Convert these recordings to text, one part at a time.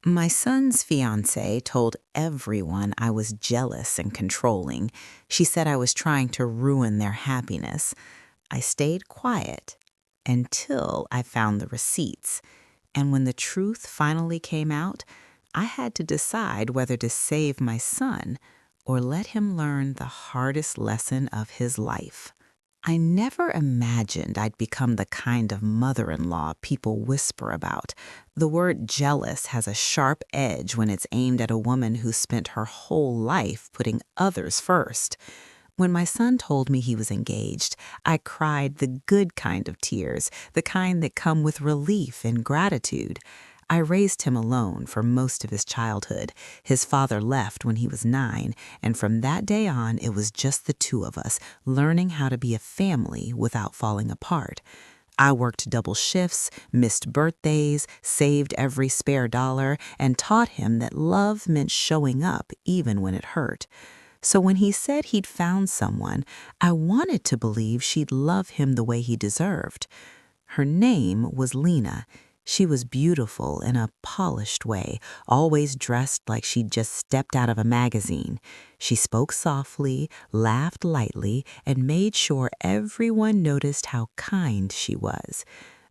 My son's fiance told everyone I was jealous and controlling. She said I was trying to ruin their happiness. I stayed quiet until I found the receipts. And when the truth finally came out, I had to decide whether to save my son or let him learn the hardest lesson of his life. I never imagined I'd become the kind of mother-in-law people whisper about. The word jealous has a sharp edge when it's aimed at a woman who spent her whole life putting others first. When my son told me he was engaged, I cried the good kind of tears, the kind that come with relief and gratitude. I raised him alone for most of his childhood. His father left when he was 9, and from that day on, it was just the two of us, learning how to be a family without falling apart. I worked double shifts, missed birthdays, saved every spare dollar, and taught him that love meant showing up even when it hurt. So when he said he'd found someone, I wanted to believe she'd love him the way he deserved. Her name was Lena. She was beautiful in a polished way, always dressed like she'd just stepped out of a magazine. She spoke softly, laughed lightly, and made sure everyone noticed how kind she was.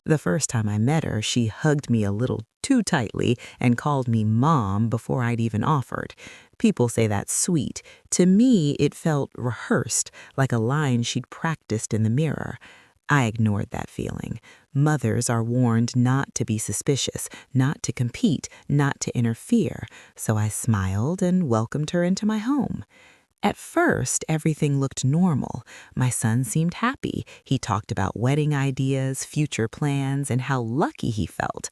The first time I met her, she hugged me a little too tightly and called me Mom before I'd even offered. People say that's sweet. To me, it felt rehearsed, like a line she'd practiced in the mirror. I ignored that feeling. Mothers are warned not to be suspicious, not to compete, not to interfere, so I smiled and welcomed her into my home. At first, everything looked normal. My son seemed happy. He talked about wedding ideas, future plans, and how lucky he felt.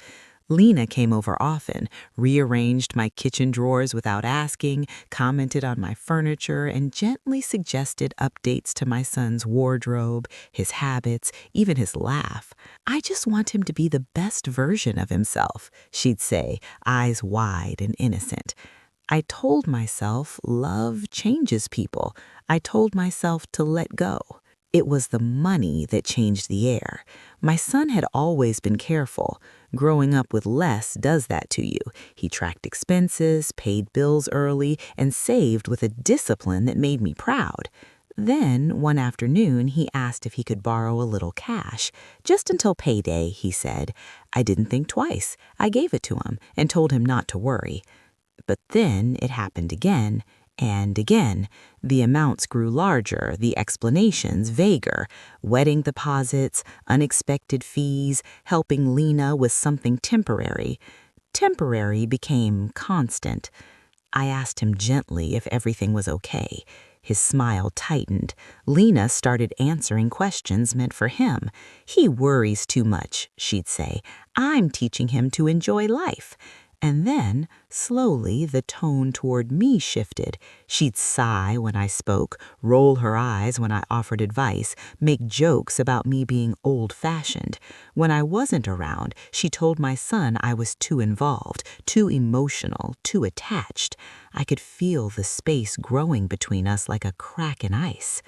Lena came over often, rearranged my kitchen drawers without asking, commented on my furniture, and gently suggested updates to my son's wardrobe, his habits, even his laugh. "I just want him to be the best version of himself," she'd say, eyes wide and innocent. I told myself love changes people. I told myself to let go. It was the money that changed the air. My son had always been careful. Growing up with less does that to you. He tracked expenses, paid bills early, and saved with a discipline that made me proud. Then, one afternoon, he asked if he could borrow a little cash. Just until payday, he said. I didn't think twice. I gave it to him and told him not to worry. But then it happened again. And again, the amounts grew larger, the explanations vaguer. Wedding deposits, unexpected fees, helping Lena with something temporary. Temporary became constant. I asked him gently if everything was okay. His smile tightened. Lena started answering questions meant for him. "He worries too much," she'd say. "I'm teaching him to enjoy life." And then, slowly, the tone toward me shifted. She'd sigh when I spoke, roll her eyes when I offered advice, make jokes about me being old-fashioned. When I wasn't around, she told my son I was too involved, too emotional, too attached. I could feel the space growing between us like a crack in ice.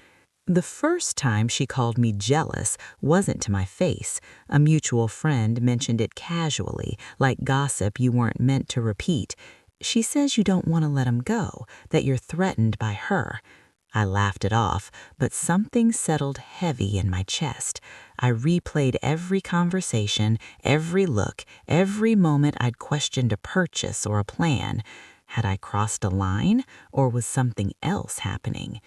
The first time she called me jealous wasn't to my face. A mutual friend mentioned it casually, like gossip you weren't meant to repeat. She says you don't want to let him go, that you're threatened by her. I laughed it off, but something settled heavy in my chest. I replayed every conversation, every look, every moment I'd questioned a purchase or a plan. Had I crossed a line, or was something else happening?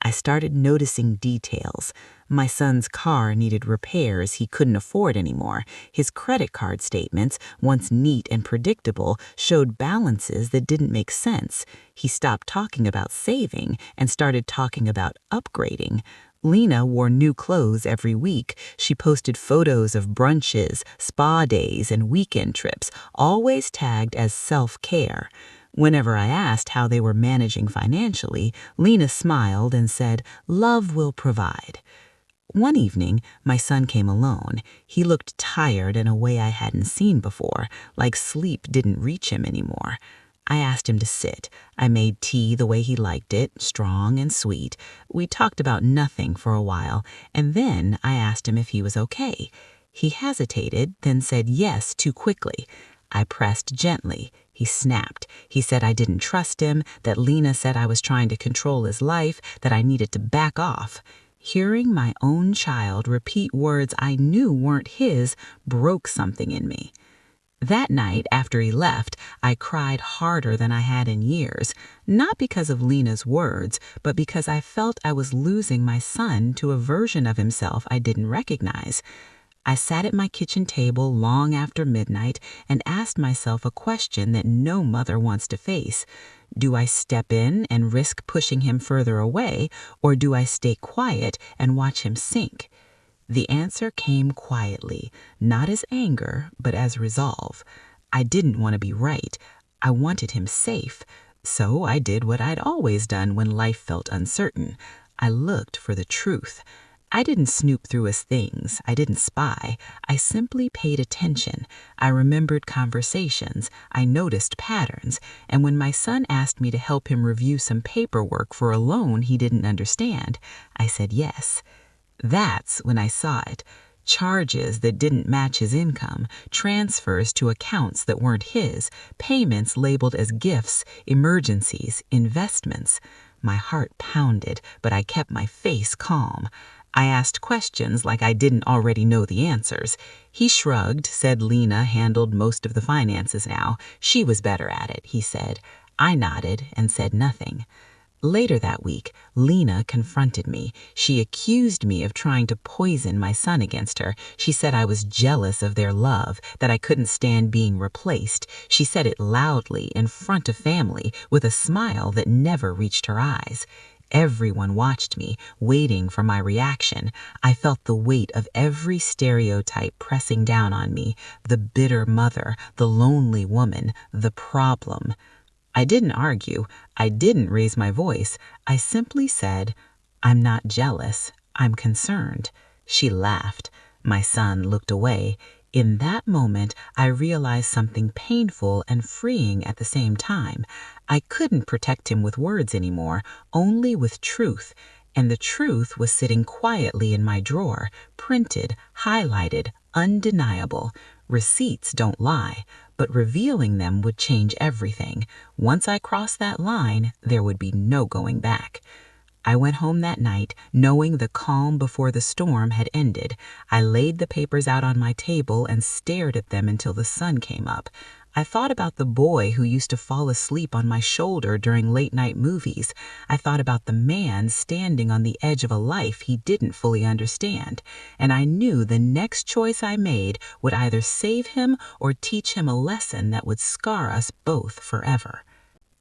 I started noticing details. My son's car needed repairs he couldn't afford anymore. His credit card statements, once neat and predictable, showed balances that didn't make sense. He stopped talking about saving and started talking about upgrading. Lena wore new clothes every week. She posted photos of brunches, spa days, and weekend trips, always tagged as self-care. Whenever I asked how they were managing financially, Lena smiled and said, "Love will provide." One evening, my son came alone. He looked tired in a way I hadn't seen before, like sleep didn't reach him anymore. I asked him to sit. I made tea the way he liked it, strong and sweet. We talked about nothing for a while, and then I asked him if he was okay. He hesitated, then said yes too quickly. I pressed gently. He snapped. He said I didn't trust him, that Lena said I was trying to control his life, that I needed to back off. Hearing my own child repeat words I knew weren't his broke something in me. That night, after he left, I cried harder than I had in years, not because of Lena's words, but because I felt I was losing my son to a version of himself I didn't recognize. I sat at my kitchen table long after midnight and asked myself a question that no mother wants to face. Do I step in and risk pushing him further away, or do I stay quiet and watch him sink? The answer came quietly, not as anger, but as resolve. I didn't want to be right. I wanted him safe. So I did what I'd always done when life felt uncertain. I looked for the truth. I didn't snoop through his things. I didn't spy. I simply paid attention. I remembered conversations. I noticed patterns. And when my son asked me to help him review some paperwork for a loan he didn't understand, I said yes. That's when I saw it. Charges that didn't match his income, transfers to accounts that weren't his, payments labeled as gifts, emergencies, investments. My heart pounded, but I kept my face calm. I asked questions like I didn't already know the answers. He shrugged, said Lena handled most of the finances now. She was better at it, he said. I nodded and said nothing. Later that week, Lena confronted me. She accused me of trying to poison my son against her. She said I was jealous of their love, that I couldn't stand being replaced. She said it loudly in front of family, with a smile that never reached her eyes. Everyone watched me, waiting for my reaction. I felt the weight of every stereotype pressing down on me: the bitter mother, the lonely woman, the problem. I didn't argue. I didn't raise my voice. I simply said, "I'm not jealous. I'm concerned." She laughed. My son looked away. In that moment, I realized something painful and freeing at the same time. I couldn't protect him with words anymore, only with truth. And the truth was sitting quietly in my drawer, printed, highlighted, undeniable. Receipts don't lie, but revealing them would change everything. Once I crossed that line, there would be no going back. I went home that night, knowing the calm before the storm had ended. I laid the papers out on my table and stared at them until the sun came up. I thought about the boy who used to fall asleep on my shoulder during late-night movies. I thought about the man standing on the edge of a life he didn't fully understand. And I knew the next choice I made would either save him or teach him a lesson that would scar us both forever.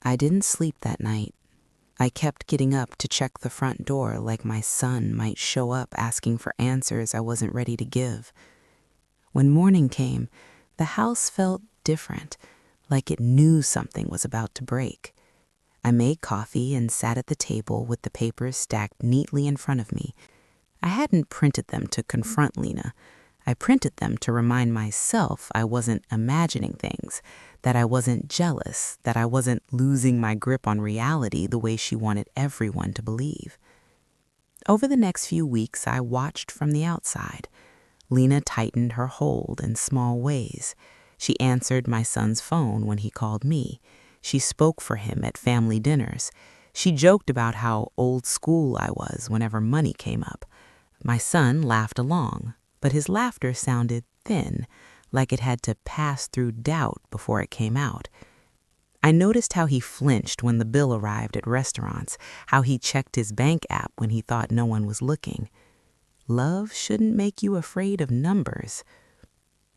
I didn't sleep that night. I kept getting up to check the front door like my son might show up asking for answers I wasn't ready to give. When morning came, the house felt different, like it knew something was about to break. I made coffee and sat at the table with the papers stacked neatly in front of me. I hadn't printed them to confront Lena. I printed them to remind myself I wasn't imagining things, that I wasn't jealous, that I wasn't losing my grip on reality the way she wanted everyone to believe. Over the next few weeks, I watched from the outside. Lena tightened her hold in small ways. She answered my son's phone when he called me. She spoke for him at family dinners. She joked about how old school I was whenever money came up. My son laughed along, but his laughter sounded thin, like it had to pass through doubt before it came out. I noticed how he flinched when the bill arrived at restaurants, how he checked his bank app when he thought no one was looking. Love shouldn't make you afraid of numbers.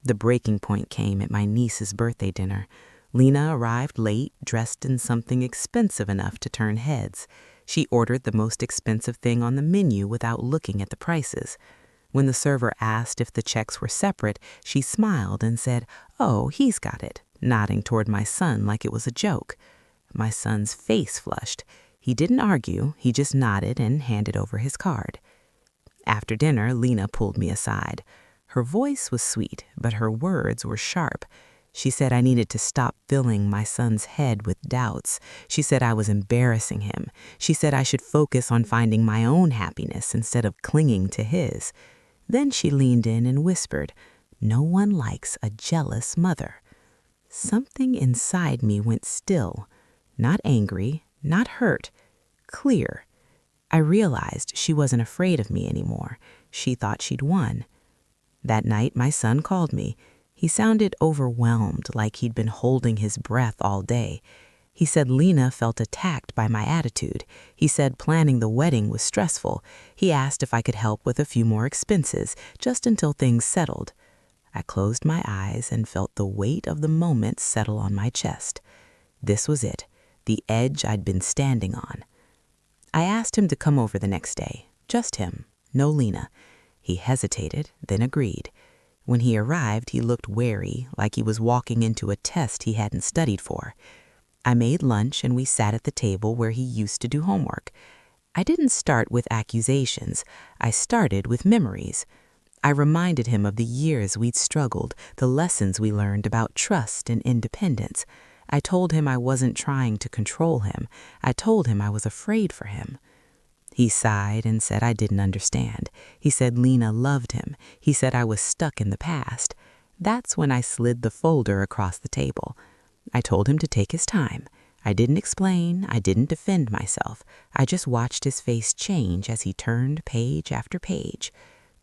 The breaking point came at my niece's birthday dinner. Lena arrived late, dressed in something expensive enough to turn heads. She ordered the most expensive thing on the menu without looking at the prices. When the server asked if the checks were separate, she smiled and said, "Oh, he's got it," nodding toward my son like it was a joke. My son's face flushed. He didn't argue, he just nodded and handed over his card. After dinner, Lena pulled me aside. Her voice was sweet, but her words were sharp. She said I needed to stop filling my son's head with doubts. She said I was embarrassing him. She said I should focus on finding my own happiness instead of clinging to his. Then she leaned in and whispered, "No one likes a jealous mother." Something inside me went still, not angry, not hurt, clear. I realized she wasn't afraid of me anymore. She thought she'd won. That night, my son called me. He sounded overwhelmed, like he'd been holding his breath all day. He said Lena felt attacked by my attitude. He said planning the wedding was stressful. He asked if I could help with a few more expenses, just until things settled. I closed my eyes and felt the weight of the moment settle on my chest. This was it, the edge I'd been standing on. I asked him to come over the next day, just him, no Lena. He hesitated, then agreed. When he arrived, he looked wary, like he was walking into a test he hadn't studied for. I made lunch and we sat at the table where he used to do homework. I didn't start with accusations. I started with memories. I reminded him of the years we'd struggled, the lessons we learned about trust and independence. I told him I wasn't trying to control him. I told him I was afraid for him. He sighed and said I didn't understand. He said Lena loved him. He said I was stuck in the past. That's when I slid the folder across the table. I told him to take his time. I didn't explain. I didn't defend myself. I just watched his face change as he turned page after page.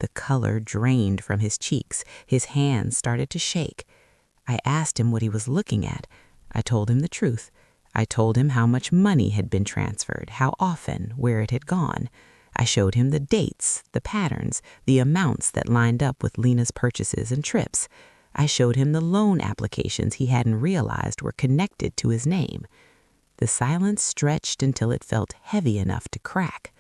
The color drained from his cheeks. His hands started to shake. I asked him what he was looking at. I told him the truth. I told him how much money had been transferred, how often, where it had gone. I showed him the dates, the patterns, the amounts that lined up with Lena's purchases and trips. I showed him the loan applications he hadn't realized were connected to his name. The silence stretched until it felt heavy enough to crack.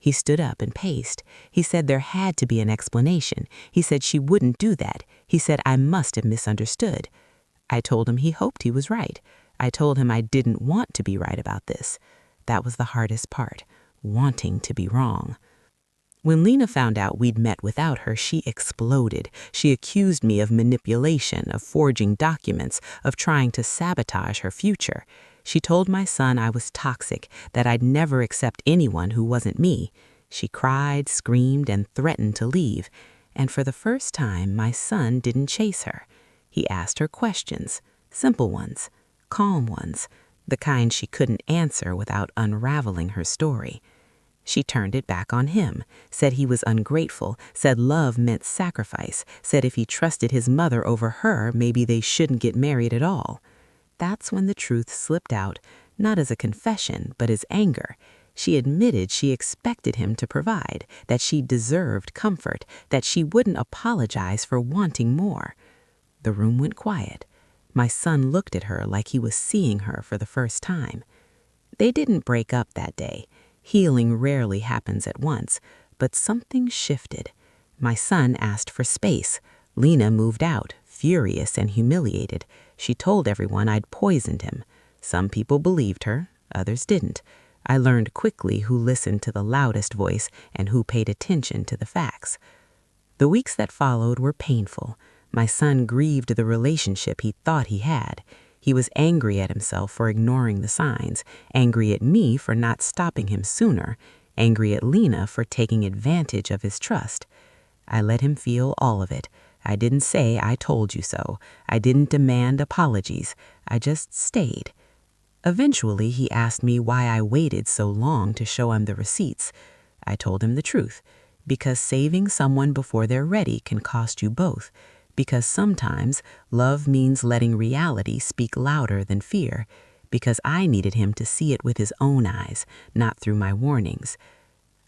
He stood up and paced. He said there had to be an explanation. He said she wouldn't do that. He said I must have misunderstood. I told him he hoped he was right. I told him I didn't want to be right about this. That was the hardest part, wanting to be wrong. When Lena found out we'd met without her, she exploded. She accused me of manipulation, of forging documents, of trying to sabotage her future. She told my son I was toxic, that I'd never accept anyone who wasn't me. She cried, screamed, and threatened to leave. And for the first time, my son didn't chase her. He asked her questions, simple ones, calm ones, the kind she couldn't answer without unraveling her story. She turned it back on him, said he was ungrateful, said love meant sacrifice, said if he trusted his mother over her, maybe they shouldn't get married at all. That's when the truth slipped out, not as a confession, but as anger. She admitted she expected him to provide, that she deserved comfort, that she wouldn't apologize for wanting more. The room went quiet. My son looked at her like he was seeing her for the first time. They didn't break up that day. Healing rarely happens at once, but something shifted. My son asked for space. Lena moved out, furious and humiliated. She told everyone I'd poisoned him. Some people believed her, others didn't. I learned quickly who listened to the loudest voice and who paid attention to the facts. The weeks that followed were painful. My son grieved the relationship he thought he had. He was angry at himself for ignoring the signs, angry at me for not stopping him sooner, angry at Lena for taking advantage of his trust. I let him feel all of it. I didn't say I told you so. I didn't demand apologies. I just stayed. Eventually, he asked me why I waited so long to show him the receipts. I told him the truth. Because saving someone before they're ready can cost you both. Because sometimes love means letting reality speak louder than fear. Because I needed him to see it with his own eyes, not through my warnings.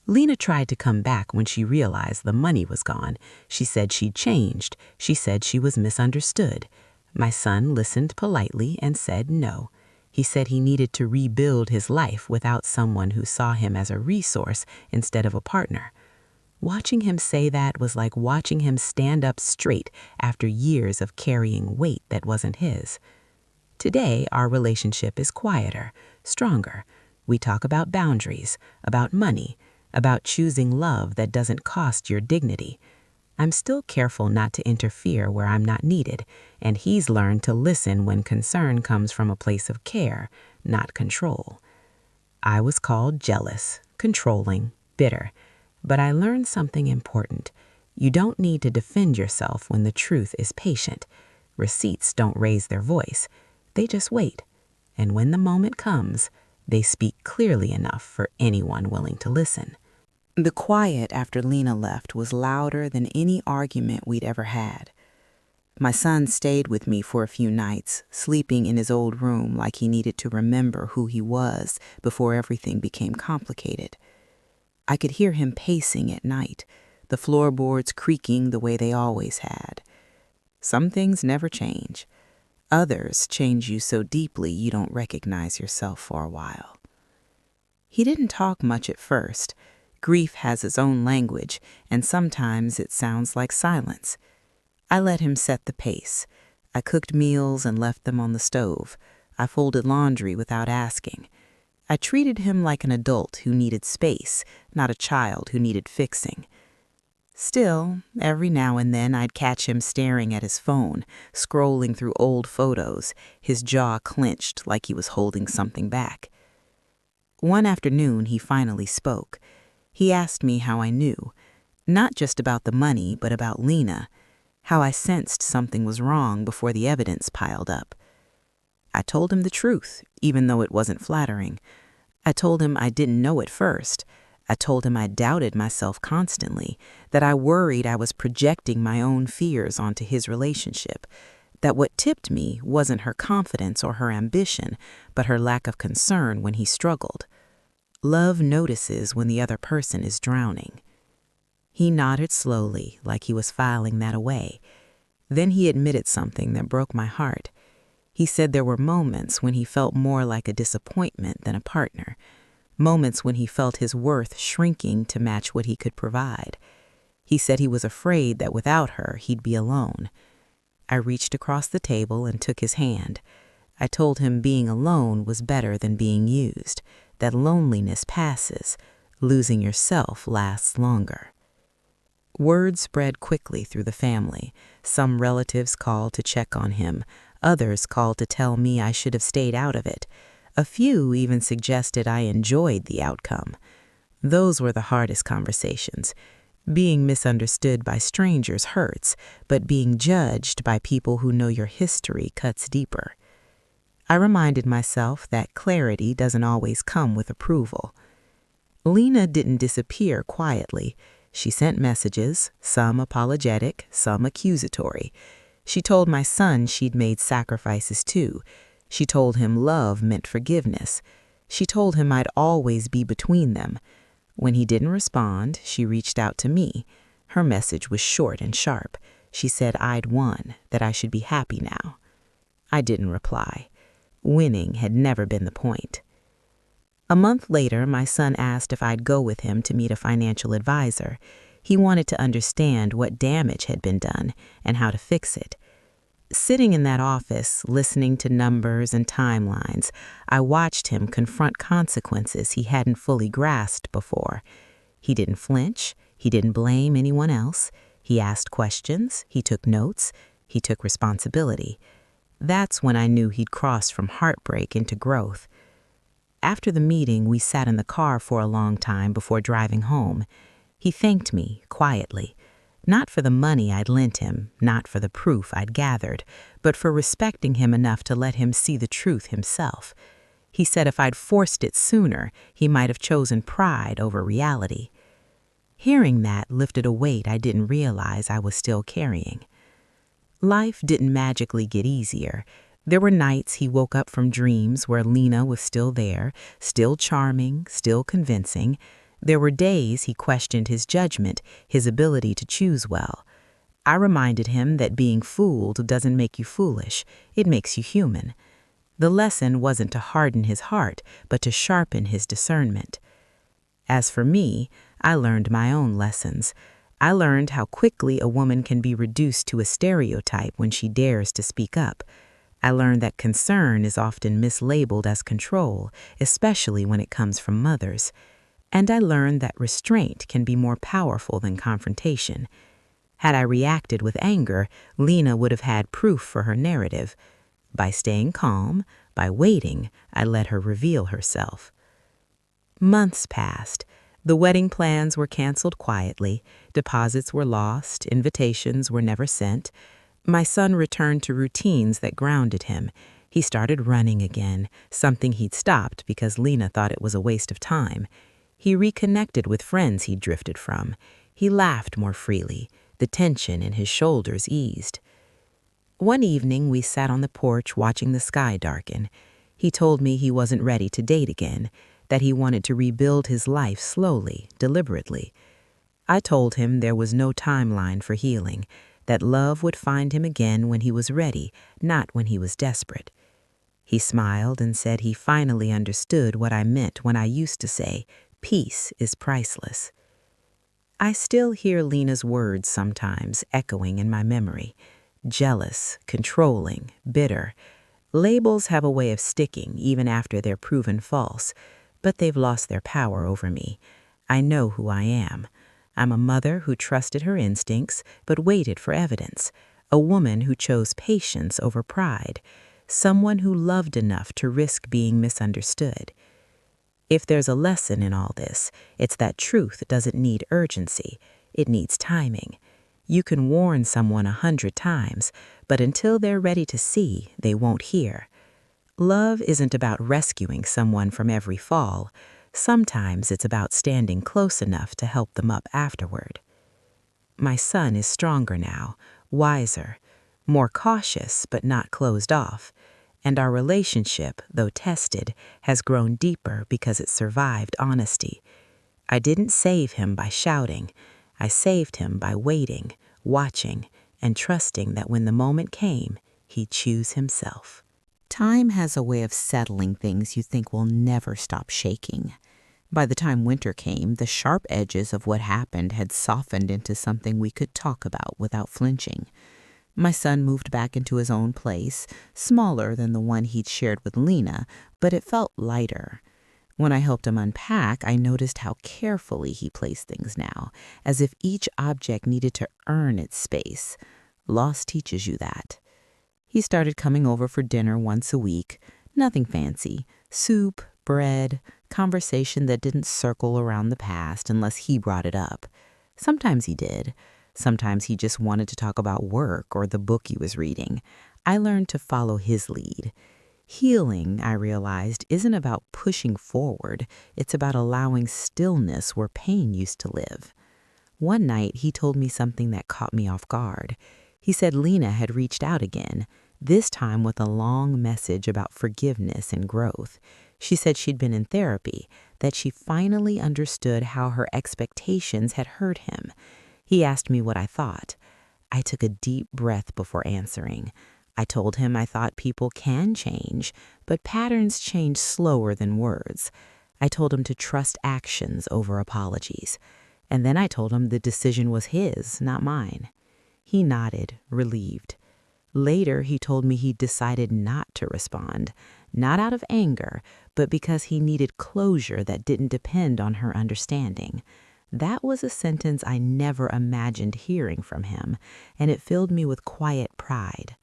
Lena tried to come back when she realized the money was gone. She said she'd changed. She said she was misunderstood. My son listened politely and said no. He said he needed to rebuild his life without someone who saw him as a resource instead of a partner. Watching him say that was like watching him stand up straight after years of carrying weight that wasn't his. Today, our relationship is quieter, stronger. We talk about boundaries, about money, about choosing love that doesn't cost your dignity. I'm still careful not to interfere where I'm not needed, and he's learned to listen when concern comes from a place of care, not control. I was called jealous, controlling, bitter, but I learned something important. You don't need to defend yourself when the truth is patient. Receipts don't raise their voice. They just wait. And when the moment comes, they speak clearly enough for anyone willing to listen. The quiet after Lena left was louder than any argument we'd ever had. My son stayed with me for a few nights, sleeping in his old room like he needed to remember who he was before everything became complicated. I could hear him pacing at night, the floorboards creaking the way they always had. Some things never change. Others change you so deeply you don't recognize yourself for a while. He didn't talk much at first. Grief has its own language, and sometimes it sounds like silence. I let him set the pace. I cooked meals and left them on the stove. I folded laundry without asking. I treated him like an adult who needed space, not a child who needed fixing. Still, every now and then I'd catch him staring at his phone, scrolling through old photos, his jaw clenched like he was holding something back. One afternoon, he finally spoke. He asked me how I knew, not just about the money, but about Lena, how I sensed something was wrong before the evidence piled up. I told him the truth, even though it wasn't flattering. I told him I didn't know at first. I told him I doubted myself constantly, that I worried I was projecting my own fears onto his relationship, that what tipped me wasn't her confidence or her ambition, but her lack of concern when he struggled. Love notices when the other person is drowning. He nodded slowly, like he was filing that away. Then he admitted something that broke my heart. He said there were moments when he felt more like a disappointment than a partner, moments when he felt his worth shrinking to match what he could provide. He said he was afraid that without her, he'd be alone. I reached across the table and took his hand. I told him being alone was better than being used, that loneliness passes, losing yourself lasts longer. Word spread quickly through the family. Some relatives called to check on him. Others called to tell me I should have stayed out of it. A few even suggested I enjoyed the outcome. Those were the hardest conversations. Being misunderstood by strangers hurts, but being judged by people who know your history cuts deeper. I reminded myself that clarity doesn't always come with approval. Lena didn't disappear quietly. She sent messages, some apologetic, some accusatory. She told my son she'd made sacrifices too. She told him love meant forgiveness. She told him I'd always be between them. When he didn't respond, she reached out to me. Her message was short and sharp. She said I'd won, that I should be happy now. I didn't reply. Winning had never been the point. A month later, my son asked if I'd go with him to meet a financial advisor. He wanted to understand what damage had been done and how to fix it. Sitting in that office, listening to numbers and timelines, I watched him confront consequences he hadn't fully grasped before. He didn't flinch. He didn't blame anyone else. He asked questions. He took notes. He took responsibility. That's when I knew he'd crossed from heartbreak into growth. After the meeting, we sat in the car for a long time before driving home. He thanked me quietly. Not for the money I'd lent him, not for the proof I'd gathered, but for respecting him enough to let him see the truth himself. He said if I'd forced it sooner, he might have chosen pride over reality. Hearing that lifted a weight I didn't realize I was still carrying. Life didn't magically get easier. There were nights he woke up from dreams where Lena was still there, still charming, still convincing. There were days he questioned his judgment, his ability to choose well. I reminded him that being fooled doesn't make you foolish, it makes you human. The lesson wasn't to harden his heart, but to sharpen his discernment. As for me, I learned my own lessons. I learned how quickly a woman can be reduced to a stereotype when she dares to speak up. I learned that concern is often mislabeled as control, especially when it comes from mothers. And I learned that restraint can be more powerful than confrontation. Had I reacted with anger, Lena would have had proof for her narrative. By staying calm, by waiting, I let her reveal herself. Months passed. The wedding plans were canceled quietly. Deposits were lost. Invitations were never sent. My son returned to routines that grounded him. He started running again, something he'd stopped because Lena thought it was a waste of time. He reconnected with friends he'd drifted from. He laughed more freely. The tension in his shoulders eased. One evening, we sat on the porch watching the sky darken. He told me he wasn't ready to date again, that he wanted to rebuild his life slowly, deliberately. I told him there was no timeline for healing, that love would find him again when he was ready, not when he was desperate. He smiled and said he finally understood what I meant when I used to say, peace is priceless. I still hear Lena's words sometimes echoing in my memory. Jealous, controlling, bitter. Labels have a way of sticking even after they're proven false, but they've lost their power over me. I know who I am. I'm a mother who trusted her instincts but waited for evidence, a woman who chose patience over pride, someone who loved enough to risk being misunderstood. If there's a lesson in all this, it's that truth doesn't need urgency. It needs timing. You can warn someone 100 times, but until they're ready to see, they won't hear. Love isn't about rescuing someone from every fall. Sometimes it's about standing close enough to help them up afterward. My son is stronger now, wiser, more cautious but not closed off, and our relationship, though tested, has grown deeper because it survived honesty. I didn't save him by shouting. I saved him by waiting, watching, and trusting that when the moment came, he'd choose himself. Time has a way of settling things you think will never stop shaking. By the time winter came, the sharp edges of what happened had softened into something we could talk about without flinching. My son moved back into his own place, smaller than the one he'd shared with Lena, but it felt lighter. When I helped him unpack, I noticed how carefully he placed things now, as if each object needed to earn its space. Loss teaches you that. He started coming over for dinner once a week. Nothing fancy. Soup, bread, conversation that didn't circle around the past unless he brought it up. Sometimes he did. Sometimes he just wanted to talk about work or the book he was reading. I learned to follow his lead. Healing, I realized, isn't about pushing forward. It's about allowing stillness where pain used to live. One night, he told me something that caught me off guard. He said Lena had reached out again, this time with a long message about forgiveness and growth. She said she'd been in therapy, that she finally understood how her expectations had hurt him. He asked me what I thought. I took a deep breath before answering. I told him I thought people can change, but patterns change slower than words. I told him to trust actions over apologies. And then I told him the decision was his, not mine. He nodded, relieved. Later, he told me he'd decided not to respond, not out of anger, but because he needed closure that didn't depend on her understanding. That was a sentence I never imagined hearing from him, and it filled me with quiet pride.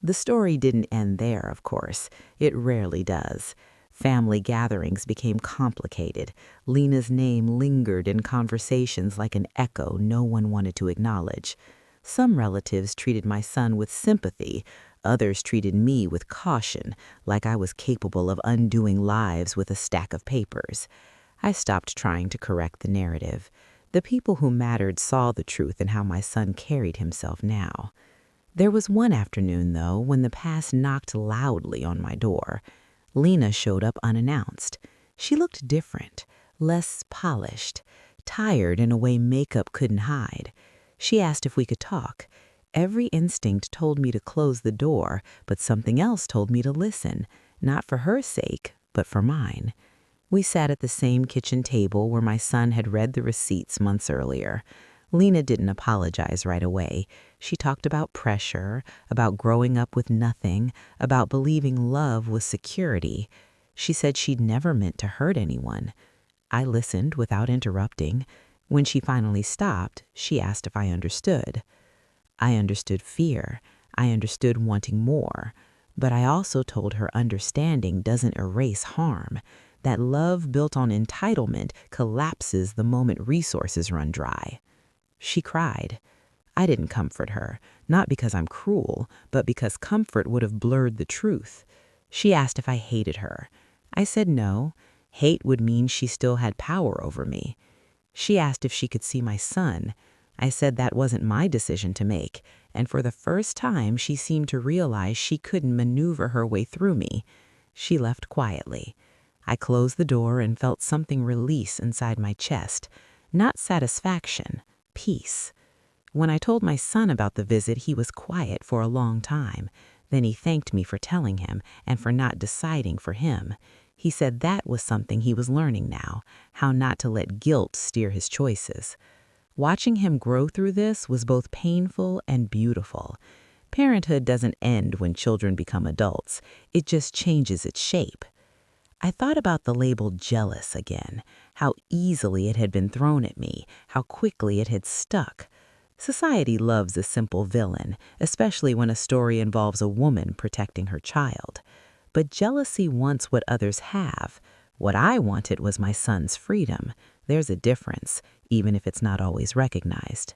The story didn't end there, of course. It rarely does. Family gatherings became complicated. Lena's name lingered in conversations like an echo no one wanted to acknowledge. Some relatives treated my son with sympathy. Others treated me with caution, like I was capable of undoing lives with a stack of papers. I stopped trying to correct the narrative. The people who mattered saw the truth in how my son carried himself now. There was one afternoon, though, when the past knocked loudly on my door. Lena showed up unannounced. She looked different, less polished, tired in a way makeup couldn't hide. She asked if we could talk. Every instinct told me to close the door, but something else told me to listen, not for her sake, but for mine. We sat at the same kitchen table where my son had read the receipts months earlier. Lena didn't apologize right away. She talked about pressure, about growing up with nothing, about believing love was security. She said she'd never meant to hurt anyone. I listened without interrupting. When she finally stopped, she asked if I understood. I understood fear. I understood wanting more. But I also told her understanding doesn't erase harm, that love built on entitlement collapses the moment resources run dry. She cried. I didn't comfort her, not because I'm cruel, but because comfort would have blurred the truth. She asked if I hated her. I said no. Hate would mean she still had power over me. She asked if she could see my son. I said that wasn't my decision to make, and for the first time she seemed to realize she couldn't maneuver her way through me. She left quietly. I closed the door and felt something release inside my chest. Not satisfaction, peace. When I told my son about the visit, he was quiet for a long time. Then he thanked me for telling him and for not deciding for him. He said that was something he was learning now, how not to let guilt steer his choices. Watching him grow through this was both painful and beautiful. Parenthood doesn't end when children become adults. It just changes its shape. I thought about the label jealous again, how easily it had been thrown at me, how quickly it had stuck. Society loves a simple villain, especially when a story involves a woman protecting her child. But jealousy wants what others have. What I wanted was my son's freedom. There's a difference, even if it's not always recognized.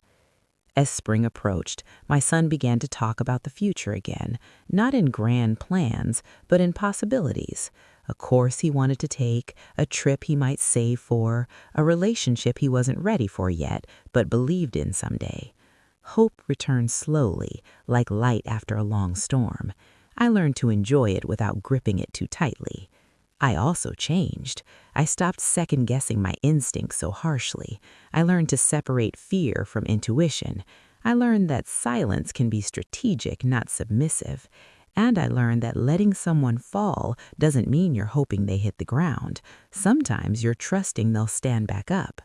As spring approached, my son began to talk about the future again, not in grand plans, but in possibilities. A course he wanted to take, a trip he might save for, a relationship he wasn't ready for yet, but believed in someday. Hope returned slowly, like light after a long storm. I learned to enjoy it without gripping it too tightly. I also changed. I stopped second-guessing my instincts so harshly. I learned to separate fear from intuition. I learned that silence can be strategic, not submissive. And I learned that letting someone fall doesn't mean you're hoping they hit the ground. Sometimes you're trusting they'll stand back up.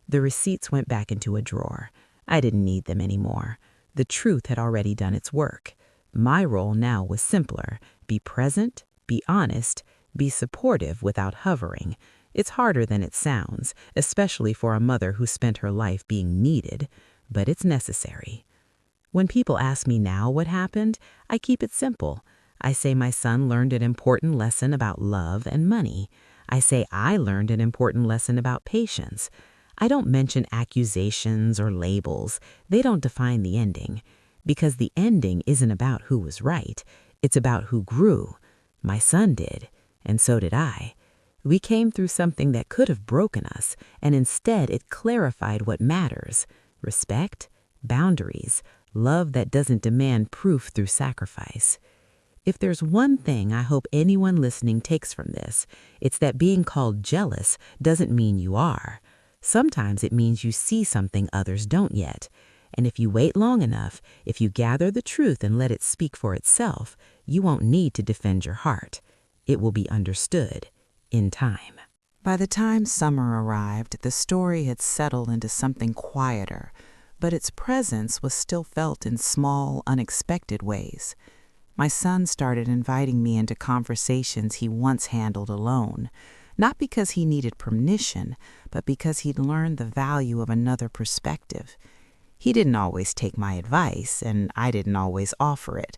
The receipts went back into a drawer. I didn't need them anymore. The truth had already done its work. My role now was simpler. Be present, be honest, be supportive without hovering. It's harder than it sounds, especially for a mother who spent her life being needed, but it's necessary. When people ask me now what happened, I keep it simple. I say my son learned an important lesson about love and money. I say I learned an important lesson about patience. I don't mention accusations or labels. They don't define the ending. Because the ending isn't about who was right. It's about who grew. My son did. And so did I. We came through something that could have broken us, and instead it clarified what matters: respect, boundaries, love that doesn't demand proof through sacrifice. If there's one thing I hope anyone listening takes from this, it's that being called jealous doesn't mean you are. Sometimes it means you see something others don't yet. And if you wait long enough, if you gather the truth and let it speak for itself, you won't need to defend your heart. It will be understood in time. By the time summer arrived, the story had settled into something quieter, but its presence was still felt in small, unexpected ways. My son started inviting me into conversations he once handled alone, not because he needed permission, but because he'd learned the value of another perspective. He didn't always take my advice, and I didn't always offer it.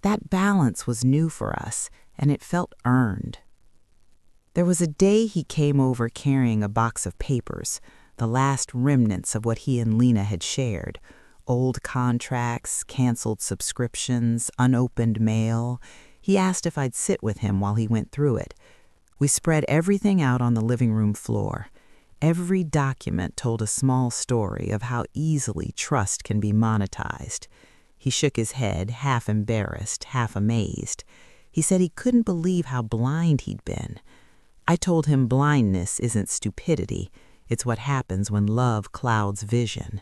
That balance was new for us, and it felt earned. There was a day he came over carrying a box of papers, the last remnants of what he and Lena had shared: old contracts, canceled subscriptions, unopened mail. He asked if I'd sit with him while he went through it. We spread everything out on the living room floor. Every document told a small story of how easily trust can be monetized. He shook his head, half embarrassed, half amazed. He said he couldn't believe how blind he'd been. I told him blindness isn't stupidity. It's what happens when love clouds vision.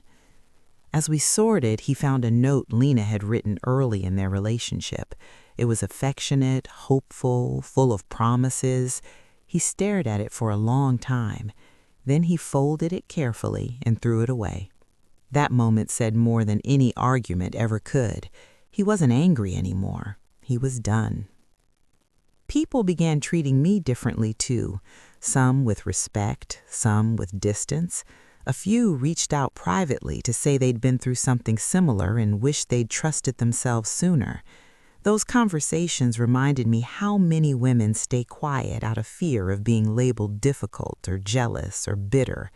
As we sorted, he found a note Lena had written early in their relationship. It was affectionate, hopeful, full of promises. He stared at it for a long time. Then he folded it carefully and threw it away. That moment said more than any argument ever could. He wasn't angry anymore. He was done. People began treating me differently too, some with respect, some with distance. A few reached out privately to say they'd been through something similar and wished they'd trusted themselves sooner. Those conversations reminded me how many women stay quiet out of fear of being labeled difficult or jealous or bitter.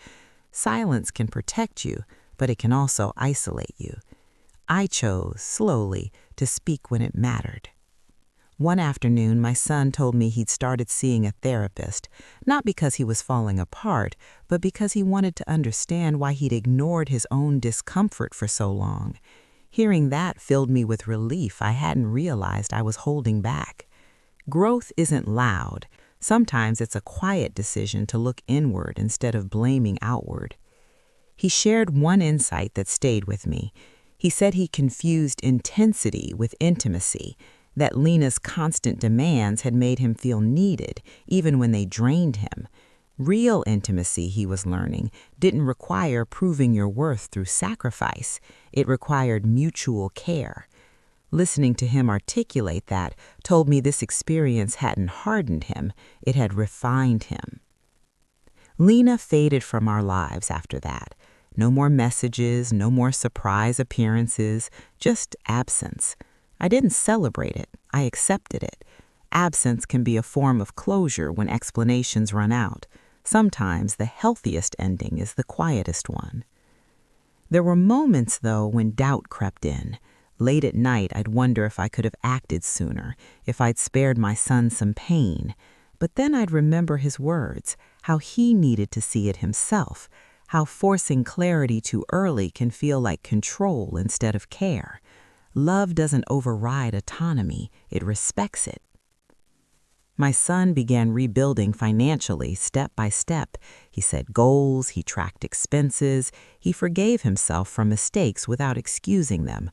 Silence can protect you, but it can also isolate you. I chose, slowly, to speak when it mattered. One afternoon, my son told me he'd started seeing a therapist, not because he was falling apart, but because he wanted to understand why he'd ignored his own discomfort for so long. Hearing that filled me with relief I hadn't realized I was holding back. Growth isn't loud. Sometimes it's a quiet decision to look inward instead of blaming outward. He shared one insight that stayed with me. He said he confused intensity with intimacy, that Lena's constant demands had made him feel needed, even when they drained him. Real intimacy, he was learning, didn't require proving your worth through sacrifice. It required mutual care. Listening to him articulate that told me this experience hadn't hardened him, it had refined him. Lena faded from our lives after that. No more messages, no more surprise appearances, just absence. I didn't celebrate it, I accepted it. Absence can be a form of closure when explanations run out. Sometimes the healthiest ending is the quietest one. There were moments, though, when doubt crept in. Late at night, I'd wonder if I could have acted sooner, if I'd spared my son some pain. But then I'd remember his words, how he needed to see it himself, how forcing clarity too early can feel like control instead of care. Love doesn't override autonomy, it respects it. My son began rebuilding financially step by step. He set goals, he tracked expenses, he forgave himself for mistakes without excusing them.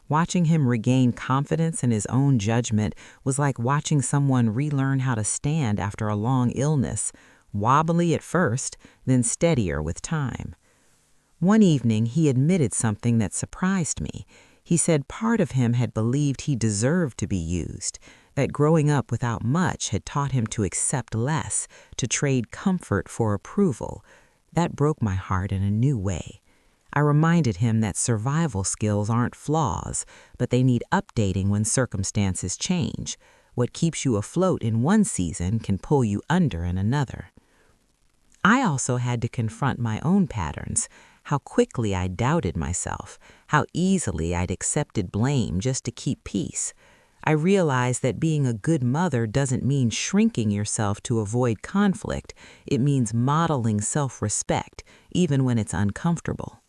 Watching him regain confidence in his own judgment was like watching someone relearn how to stand after a long illness, wobbly at first, then steadier with time. One evening, he admitted something that surprised me. He said part of him had believed he deserved to be used, that growing up without much had taught him to accept less, to trade comfort for approval. That broke my heart in a new way. I reminded him that survival skills aren't flaws, but they need updating when circumstances change. What keeps you afloat in one season can pull you under in another. I also had to confront my own patterns, how quickly I doubted myself, how easily I'd accepted blame just to keep peace. I realized that being a good mother doesn't mean shrinking yourself to avoid conflict. It means modeling self-respect, even when it's uncomfortable.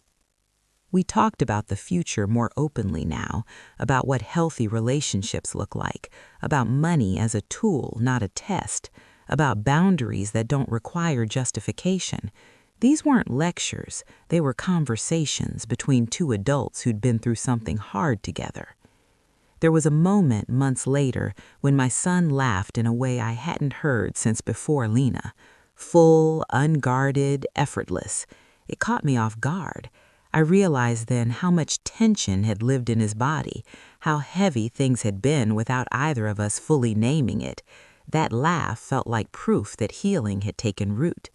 We talked about the future more openly now, about what healthy relationships look like, about money as a tool, not a test, about boundaries that don't require justification. These weren't lectures, they were conversations between two adults who'd been through something hard together. There was a moment months later when my son laughed in a way I hadn't heard since before Lena. Full, unguarded, effortless. It caught me off guard. I realized then how much tension had lived in his body, how heavy things had been without either of us fully naming it. That laugh felt like proof that healing had taken root.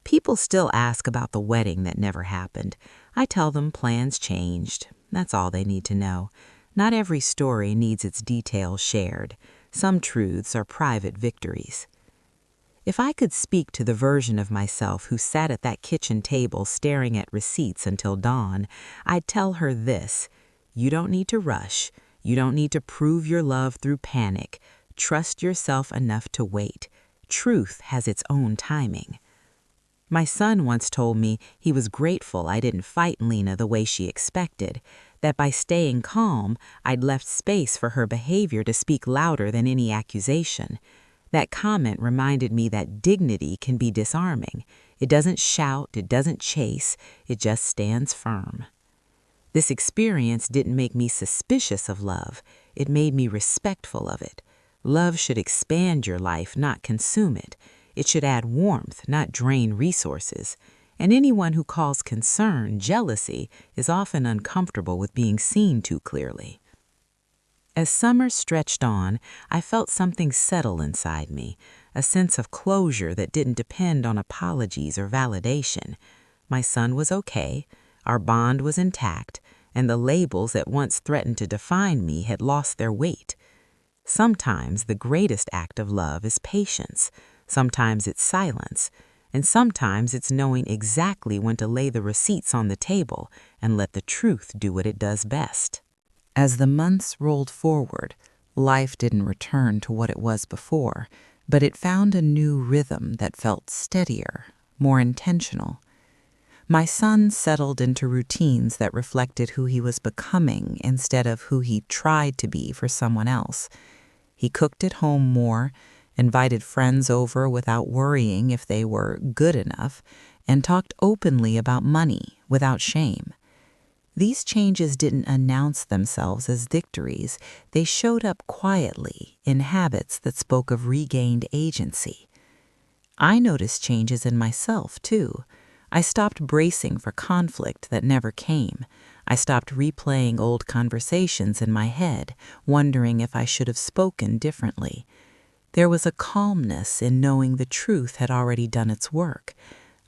People still ask about the wedding that never happened. I tell them plans changed. That's all they need to know. Not every story needs its details shared. Some truths are private victories. If I could speak to the version of myself who sat at that kitchen table staring at receipts until dawn, I'd tell her this: you don't need to rush. You don't need to prove your love through panic. Trust yourself enough to wait. Truth has its own timing. My son once told me he was grateful I didn't fight Lena the way she expected, that by staying calm, I'd left space for her behavior to speak louder than any accusation. That comment reminded me that dignity can be disarming. It doesn't shout, it doesn't chase, it just stands firm. This experience didn't make me suspicious of love. It made me respectful of it. Love should expand your life, not consume it. It should add warmth, not drain resources. And anyone who calls concern jealousy is often uncomfortable with being seen too clearly. As summer stretched on, I felt something settle inside me, a sense of closure that didn't depend on apologies or validation. My son was okay, our bond was intact, and the labels that once threatened to define me had lost their weight. Sometimes the greatest act of love is patience. Sometimes it's silence. and sometimes it's knowing exactly when to lay the receipts on the table and let the truth do what it does best. As the months rolled forward, life didn't return to what it was before, but it found a new rhythm that felt steadier, more intentional. My son settled into routines that reflected who he was becoming instead of who he tried to be for someone else. He cooked at home more, invited friends over without worrying if they were good enough, and talked openly about money without shame. These changes didn't announce themselves as victories. They showed up quietly in habits that spoke of regained agency. I noticed changes in myself, too. I stopped bracing for conflict that never came. I stopped replaying old conversations in my head, wondering if I should have spoken differently. There was a calmness in knowing the truth had already done its work.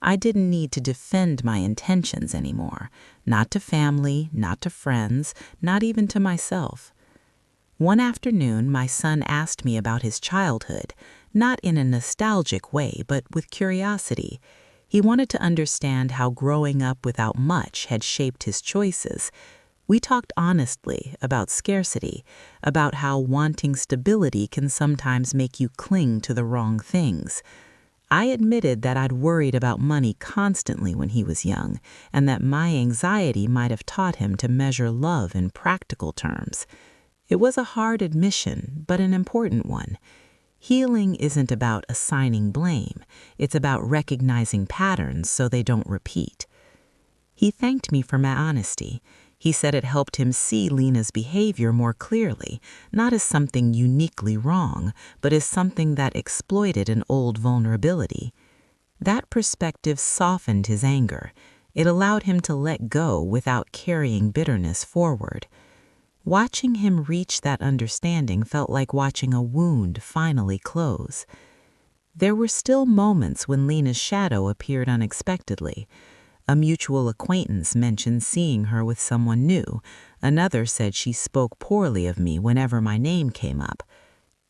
I didn't need to defend my intentions anymore, not to family, not to friends, not even to myself. One afternoon, my son asked me about his childhood, not in a nostalgic way, but with curiosity. He wanted to understand how growing up without much had shaped his choices. We talked honestly about scarcity, about how wanting stability can sometimes make you cling to the wrong things. I admitted that I'd worried about money constantly when he was young, and that my anxiety might have taught him to measure love in practical terms. It was a hard admission, but an important one. Healing isn't about assigning blame. It's about recognizing patterns so they don't repeat. He thanked me for my honesty. He said it helped him see Lena's behavior more clearly, not as something uniquely wrong, but as something that exploited an old vulnerability. That perspective softened his anger. It allowed him to let go without carrying bitterness forward. Watching him reach that understanding felt like watching a wound finally close. There were still moments when Lena's shadow appeared unexpectedly. A mutual acquaintance mentioned seeing her with someone new. Another said she spoke poorly of me whenever my name came up.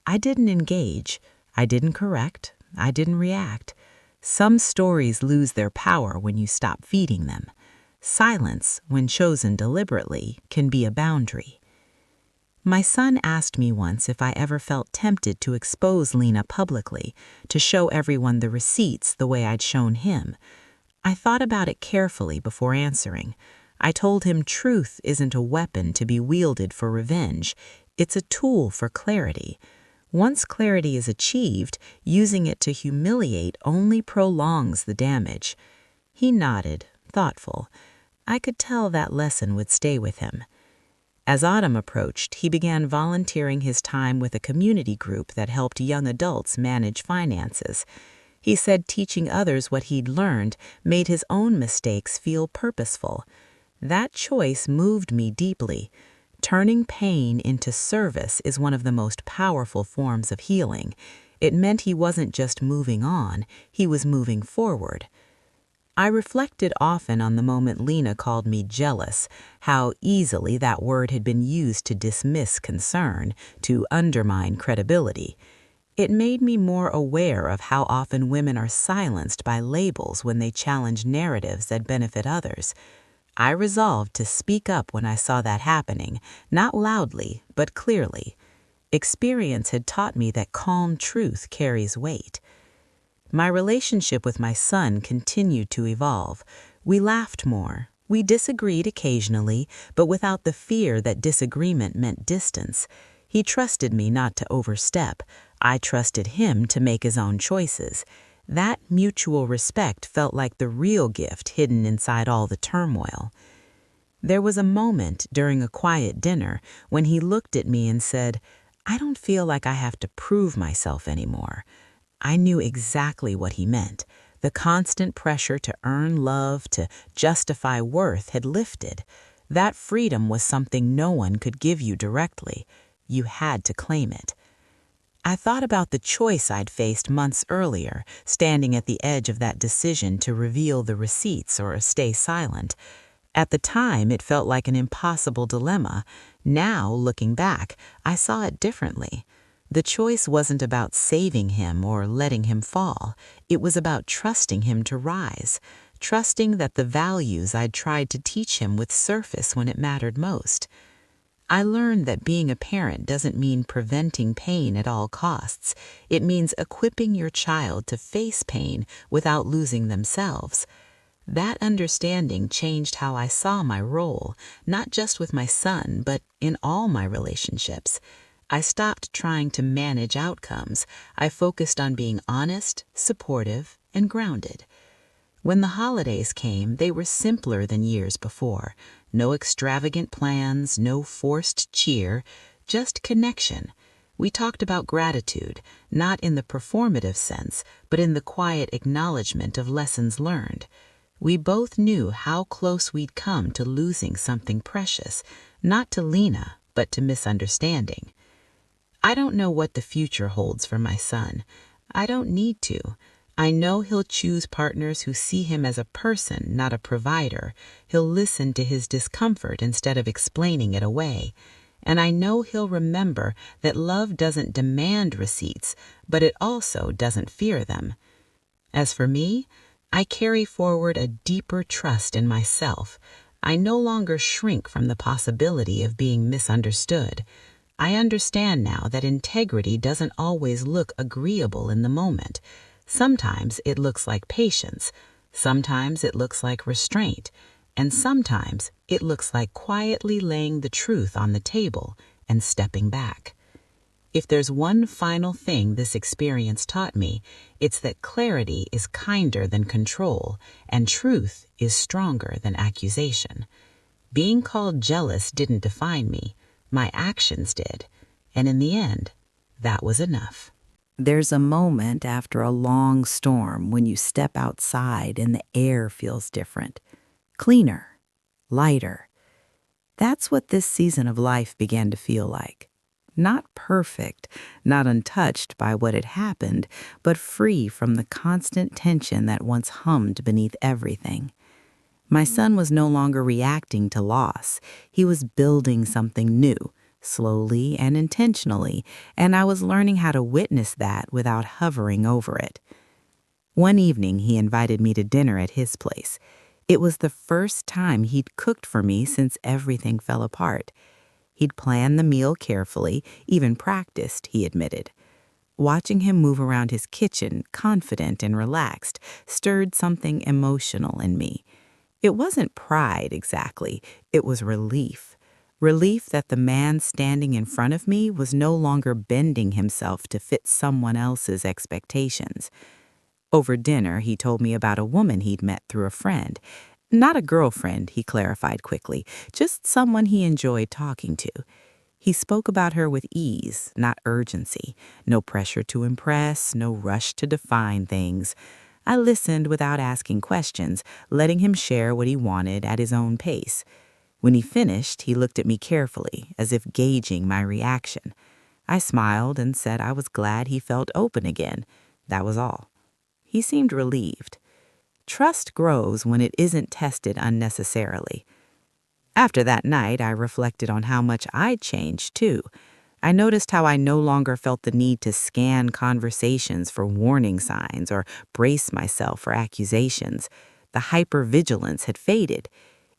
I didn't engage. I didn't correct. I didn't react. Some stories lose their power when you stop feeding them. Silence, when chosen deliberately, can be a boundary. My son asked me once if I ever felt tempted to expose Lena publicly, to show everyone the receipts the way I'd shown him. I thought about it carefully before answering. I told him truth isn't a weapon to be wielded for revenge. It's a tool for clarity. Once clarity is achieved, using it to humiliate only prolongs the damage. He nodded, thoughtful. I could tell that lesson would stay with him. As autumn approached, he began volunteering his time with a community group that helped young adults manage finances. He said teaching others what he'd learned made his own mistakes feel purposeful. That choice moved me deeply. Turning pain into service is one of the most powerful forms of healing. It meant he wasn't just moving on, he was moving forward. I reflected often on the moment Lena called me jealous, how easily that word had been used to dismiss concern, to undermine credibility. It made me more aware of how often women are silenced by labels when they challenge narratives that benefit others. I resolved to speak up when I saw that happening, not loudly, but clearly. Experience had taught me that calm truth carries weight. My relationship with my son continued to evolve. We laughed more. We disagreed occasionally, but without the fear that disagreement meant distance. He trusted me not to overstep. I trusted him to make his own choices. That mutual respect felt like the real gift hidden inside all the turmoil. There was a moment during a quiet dinner when he looked at me and said, "I don't feel like I have to prove myself anymore." I knew exactly what he meant. The constant pressure to earn love, to justify worth had lifted. That freedom was something no one could give you directly. You had to claim it. I thought about the choice I'd faced months earlier, standing at the edge of that decision to reveal the receipts or stay silent. At the time, it felt like an impossible dilemma. Now, looking back, I saw it differently. The choice wasn't about saving him or letting him fall. It was about trusting him to rise, trusting that the values I'd tried to teach him would surface when it mattered most. I learned that being a parent doesn't mean preventing pain at all costs. It means equipping your child to face pain without losing themselves. That understanding changed how I saw my role, not just with my son, but in all my relationships. I stopped trying to manage outcomes. I focused on being honest, supportive, and grounded. When the holidays came, they were simpler than years before. No extravagant plans, no forced cheer, just connection. We talked about gratitude, not in the performative sense, but in the quiet acknowledgement of lessons learned. We both knew how close we'd come to losing something precious, not to Lena, but to misunderstanding. I don't know what the future holds for my son. I don't need to. I know he'll choose partners who see him as a person, not a provider. He'll listen to his discomfort instead of explaining it away. And I know he'll remember that love doesn't demand receipts, but it also doesn't fear them. As for me, I carry forward a deeper trust in myself. I no longer shrink from the possibility of being misunderstood. I understand now that integrity doesn't always look agreeable in the moment. Sometimes it looks like patience, sometimes it looks like restraint, and sometimes it looks like quietly laying the truth on the table and stepping back. If there's one final thing this experience taught me, it's that clarity is kinder than control, and truth is stronger than accusation. Being called jealous didn't define me, my actions did, and in the end, that was enough. There's a moment after a long storm when you step outside and the air feels different, cleaner, lighter. That's what this season of life began to feel like. Not perfect, not untouched by what had happened, but free from the constant tension that once hummed beneath everything. My son was no longer reacting to loss. He was building something new, slowly and intentionally, and I was learning how to witness that without hovering over it. One evening, he invited me to dinner at his place. It was the first time he'd cooked for me since everything fell apart. He'd planned the meal carefully, even practiced, he admitted. Watching him move around his kitchen, confident and relaxed, stirred something emotional in me. It wasn't pride exactly, it was relief. Relief that the man standing in front of me was no longer bending himself to fit someone else's expectations. Over dinner, he told me about a woman he'd met through a friend. Not a girlfriend, he clarified quickly, just someone he enjoyed talking to. He spoke about her with ease, not urgency. No pressure to impress, no rush to define things. I listened without asking questions, letting him share what he wanted at his own pace. When he finished, he looked at me carefully, as if gauging my reaction. I smiled and said I was glad he felt open again. That was all. He seemed relieved. Trust grows when it isn't tested unnecessarily. After that night, I reflected on how much I'd changed, too. I noticed how I no longer felt the need to scan conversations for warning signs or brace myself for accusations. The hypervigilance had faded.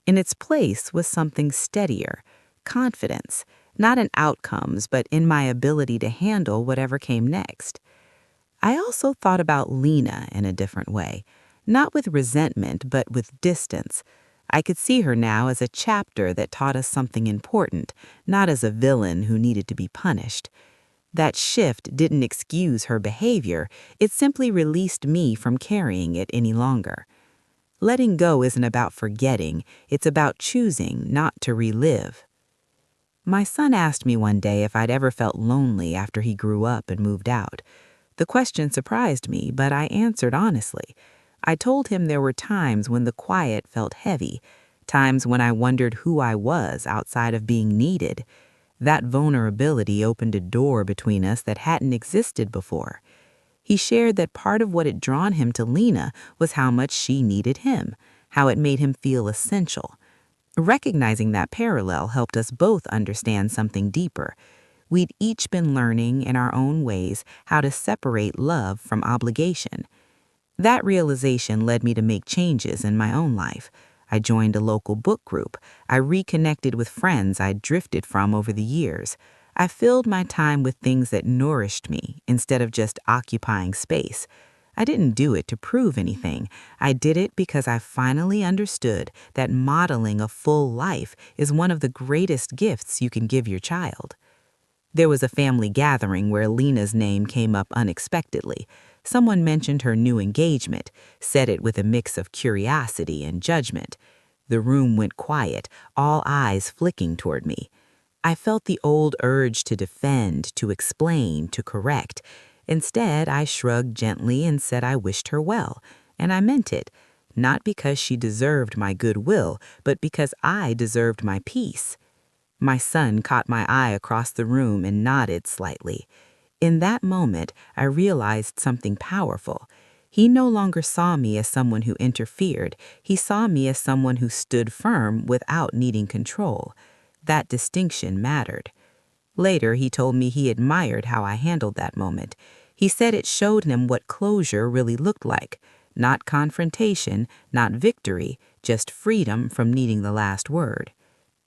In its place was something steadier, confidence, not in outcomes, but in my ability to handle whatever came next. I also thought about Lena in a different way, not with resentment, but with distance. I could see her now as a chapter that taught us something important, not as a villain who needed to be punished. That shift didn't excuse her behavior, it simply released me from carrying it any longer. Letting go isn't about forgetting, it's about choosing not to relive. My son asked me one day if I'd ever felt lonely after he grew up and moved out. The question surprised me, but I answered honestly. I told him there were times when the quiet felt heavy, times when I wondered who I was outside of being needed. That vulnerability opened a door between us that hadn't existed before. He shared that part of what had drawn him to Lena was how much she needed him, how it made him feel essential. Recognizing that parallel helped us both understand something deeper. We'd each been learning in our own ways how to separate love from obligation. That realization led me to make changes in my own life. I joined a local book group. I reconnected with friends I'd drifted from over the years. I filled my time with things that nourished me instead of just occupying space. I didn't do it to prove anything. I did it because I finally understood that modeling a full life is one of the greatest gifts you can give your child. There was a family gathering where Lena's name came up unexpectedly. Someone mentioned her new engagement, said it with a mix of curiosity and judgment. The room went quiet, all eyes flicking toward me. I felt the old urge to defend, to explain, to correct. Instead, I shrugged gently and said I wished her well, and I meant it, not because she deserved my goodwill, but because I deserved my peace. My son caught my eye across the room and nodded slightly. In that moment, I realized something powerful. He no longer saw me as someone who interfered. He saw me as someone who stood firm without needing control. That distinction mattered. Later, he told me he admired how I handled that moment. He said it showed him what closure really looked like. Not confrontation, not victory, just freedom from needing the last word.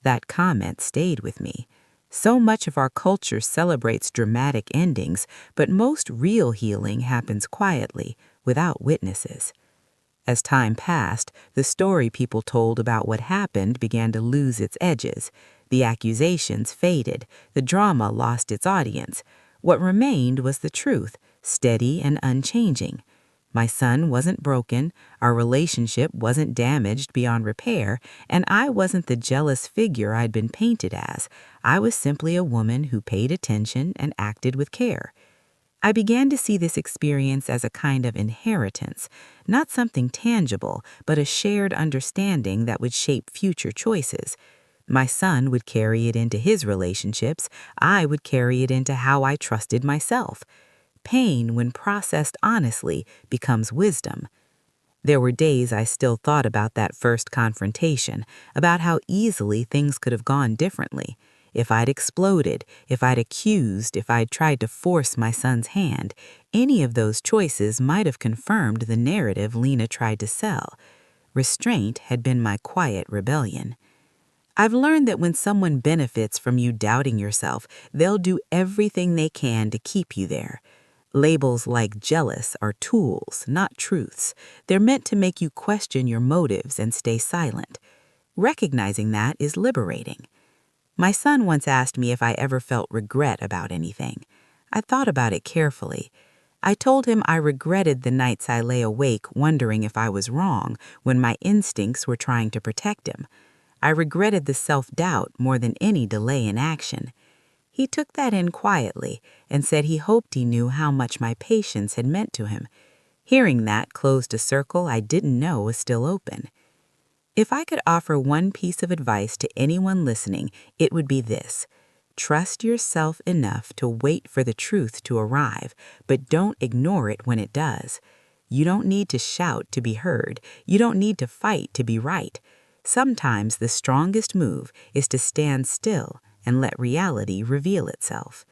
That comment stayed with me. So much of our culture celebrates dramatic endings, but most real healing happens quietly, without witnesses. As time passed, the story people told about what happened began to lose its edges. The accusations faded, the drama lost its audience. What remained was the truth, steady and unchanging. My son wasn't broken, our relationship wasn't damaged beyond repair, and I wasn't the jealous figure I'd been painted as. I was simply a woman who paid attention and acted with care. I began to see this experience as a kind of inheritance, not something tangible, but a shared understanding that would shape future choices. My son would carry it into his relationships. I would carry it into how I trusted myself. Pain, when processed honestly, becomes wisdom. There were days I still thought about that first confrontation, about how easily things could have gone differently. If I'd exploded, if I'd accused, if I'd tried to force my son's hand, any of those choices might have confirmed the narrative Lena tried to sell. Restraint had been my quiet rebellion. I've learned that when someone benefits from you doubting yourself, they'll do everything they can to keep you there. Labels like jealous are tools, not truths. They're meant to make you question your motives and stay silent. Recognizing that is liberating. My son once asked me if I ever felt regret about anything. I thought about it carefully. I told him I regretted the nights I lay awake wondering if I was wrong when my instincts were trying to protect him. I regretted the self-doubt more than any delay in action. He took that in quietly and said he hoped he knew how much my patience had meant to him. Hearing that closed a circle I didn't know was still open. If I could offer one piece of advice to anyone listening, it would be this. Trust yourself enough to wait for the truth to arrive, but don't ignore it when it does. You don't need to shout to be heard. You don't need to fight to be right. Sometimes the strongest move is to stand still and let reality reveal itself.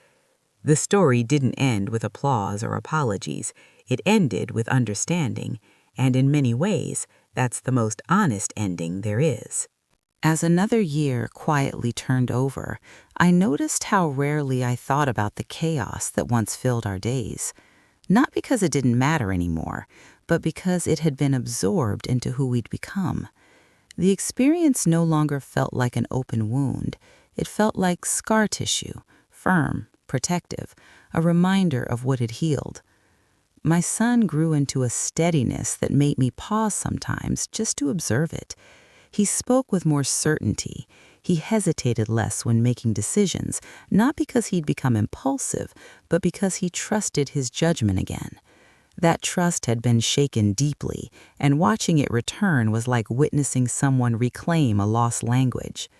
The story didn't end with applause or apologies. It ended with understanding, and in many ways, that's the most honest ending there is. As another year quietly turned over, I noticed how rarely I thought about the chaos that once filled our days. Not because it didn't matter anymore, but because it had been absorbed into who we'd become. The experience no longer felt like an open wound. It felt like scar tissue, firm, protective, a reminder of what had healed. My son grew into a steadiness that made me pause sometimes just to observe it. He spoke with more certainty. He hesitated less when making decisions, not because he'd become impulsive, but because he trusted his judgment again. That trust had been shaken deeply, and watching it return was like witnessing someone reclaim a lost language.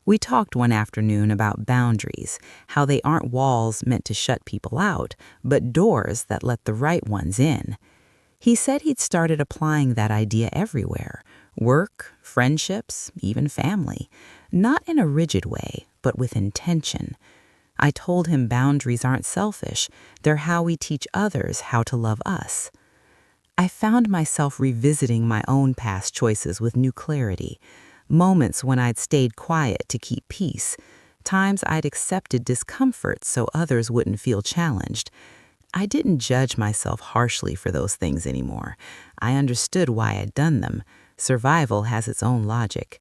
We talked one afternoon about boundaries, how they aren't walls meant to shut people out, but doors that let the right ones in. He said he'd started applying that idea everywhere: work, friendships, even family. Not in a rigid way, but with intention. I told him boundaries aren't selfish, they're how we teach others how to love us. I found myself revisiting my own past choices with new clarity, moments when I'd stayed quiet to keep peace, times I'd accepted discomfort so others wouldn't feel challenged. I didn't judge myself harshly for those things anymore. I understood why I'd done them. Survival has its own logic.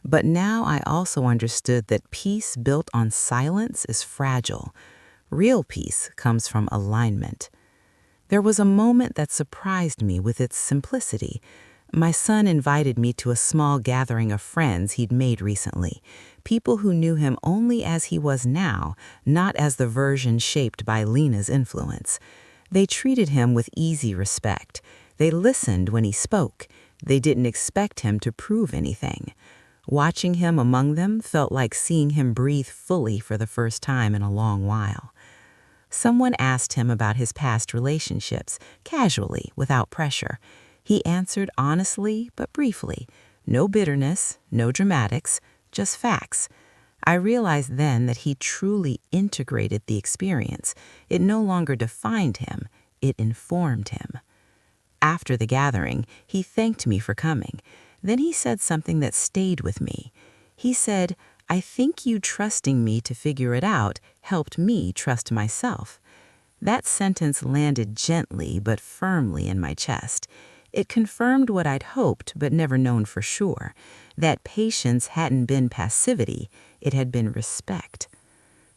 But now I also understood that peace built on silence is fragile. Real peace comes from alignment. There was a moment that surprised me with its simplicity. My son invited me to a small gathering of friends he'd made recently, people who knew him only as he was now, not as the version shaped by Lena's influence. They treated him with easy respect. They listened when he spoke. They didn't expect him to prove anything. Watching him among them felt like seeing him breathe fully for the first time in a long while. Someone asked him about his past relationships, casually, without pressure. He answered honestly but briefly. No bitterness, no dramatics, just facts. I realized then that he truly integrated the experience. It no longer defined him, it informed him. After the gathering, he thanked me for coming. Then he said something that stayed with me. He said, "I think you trusting me to figure it out helped me trust myself." That sentence landed gently but firmly in my chest. It confirmed what I'd hoped but never known for sure, that patience hadn't been passivity, it had been respect.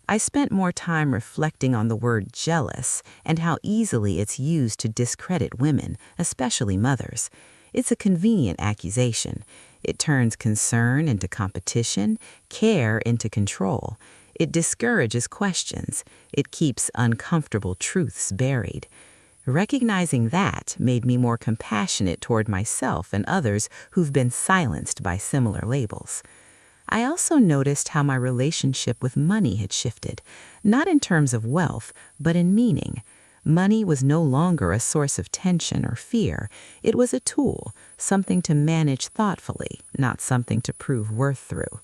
I spent more time reflecting on the word jealous and how easily it's used to discredit women, especially mothers. It's a convenient accusation. It turns concern into competition, care into control. It discourages questions. It keeps uncomfortable truths buried. Recognizing that made me more compassionate toward myself and others who've been silenced by similar labels. I also noticed how my relationship with money had shifted, not in terms of wealth, but in meaning. Money was no longer a source of tension or fear. It was a tool, something to manage thoughtfully, not something to prove worth through.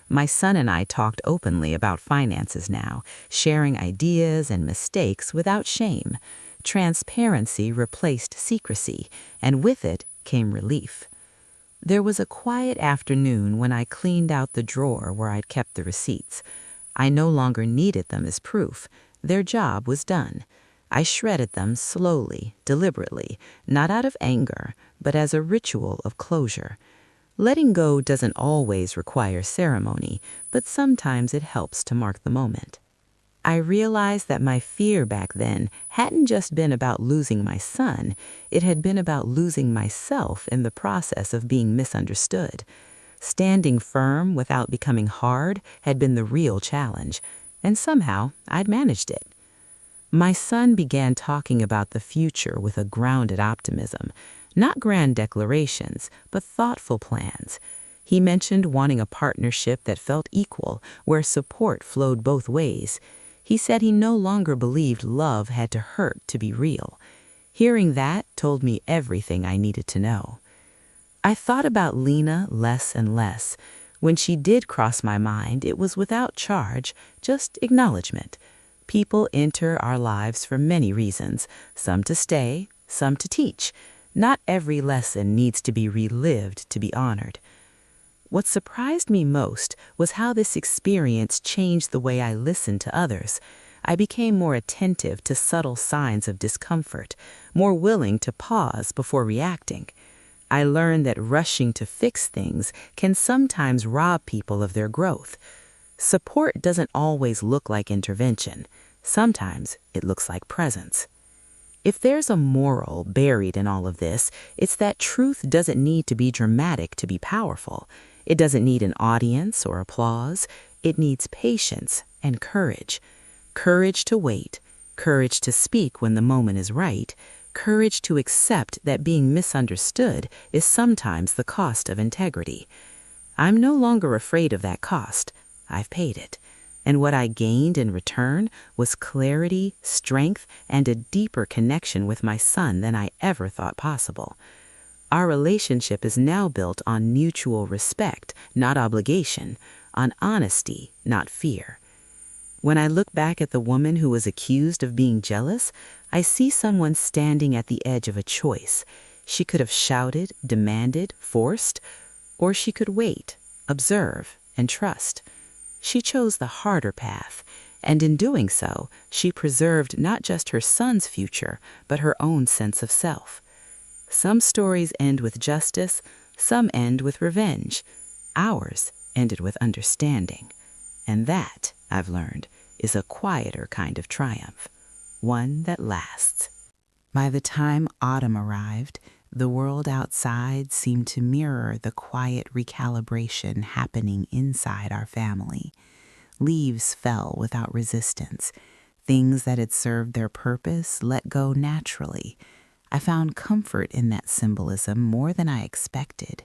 My son and I talked openly about finances now, sharing ideas and mistakes without shame. Transparency replaced secrecy, and with it came relief. There was a quiet afternoon when I cleaned out the drawer where I'd kept the receipts. I no longer needed them as proof. Their job was done. I shredded them slowly, deliberately, not out of anger, but as a ritual of closure. Letting go doesn't always require ceremony, but sometimes it helps to mark the moment. I realized that my fear back then hadn't just been about losing my son, it had been about losing myself in the process of being misunderstood. Standing firm without becoming hard had been the real challenge, and somehow I'd managed it. My son began talking about the future with a grounded optimism, not grand declarations, but thoughtful plans. He mentioned wanting a partnership that felt equal, where support flowed both ways. He said he no longer believed love had to hurt to be real. Hearing that told me everything I needed to know. I thought about Lena less and less. When she did cross my mind, it was without charge, just acknowledgement. People enter our lives for many reasons, some to stay, some to teach. Not every lesson needs to be relived to be honored. What surprised me most was how this experience changed the way I listened to others. I became more attentive to subtle signs of discomfort, more willing to pause before reacting. I learned that rushing to fix things can sometimes rob people of their growth. Support doesn't always look like intervention. Sometimes it looks like presence. If there's a moral buried in all of this, it's that truth doesn't need to be dramatic to be powerful. It doesn't need an audience or applause. It needs patience and courage. Courage to wait, courage to speak when the moment is right, courage to accept that being misunderstood is sometimes the cost of integrity. I'm no longer afraid of that cost. I've paid it. And what I gained in return was clarity, strength, and a deeper connection with my son than I ever thought possible. Our relationship is now built on mutual respect, not obligation, on honesty, not fear. When I look back at the woman who was accused of being jealous, I see someone standing at the edge of a choice. She could have shouted, demanded, forced, or she could wait, observe, and trust. She chose the harder path, and in doing so, she preserved not just her son's future, but her own sense of self. Some stories end with justice, some end with revenge. Ours ended with understanding. And that, I've learned, is a quieter kind of triumph, one that lasts. By the time autumn arrived, the world outside seemed to mirror the quiet recalibration happening inside our family. Leaves fell without resistance. Things that had served their purpose let go naturally. I found comfort in that symbolism more than I expected.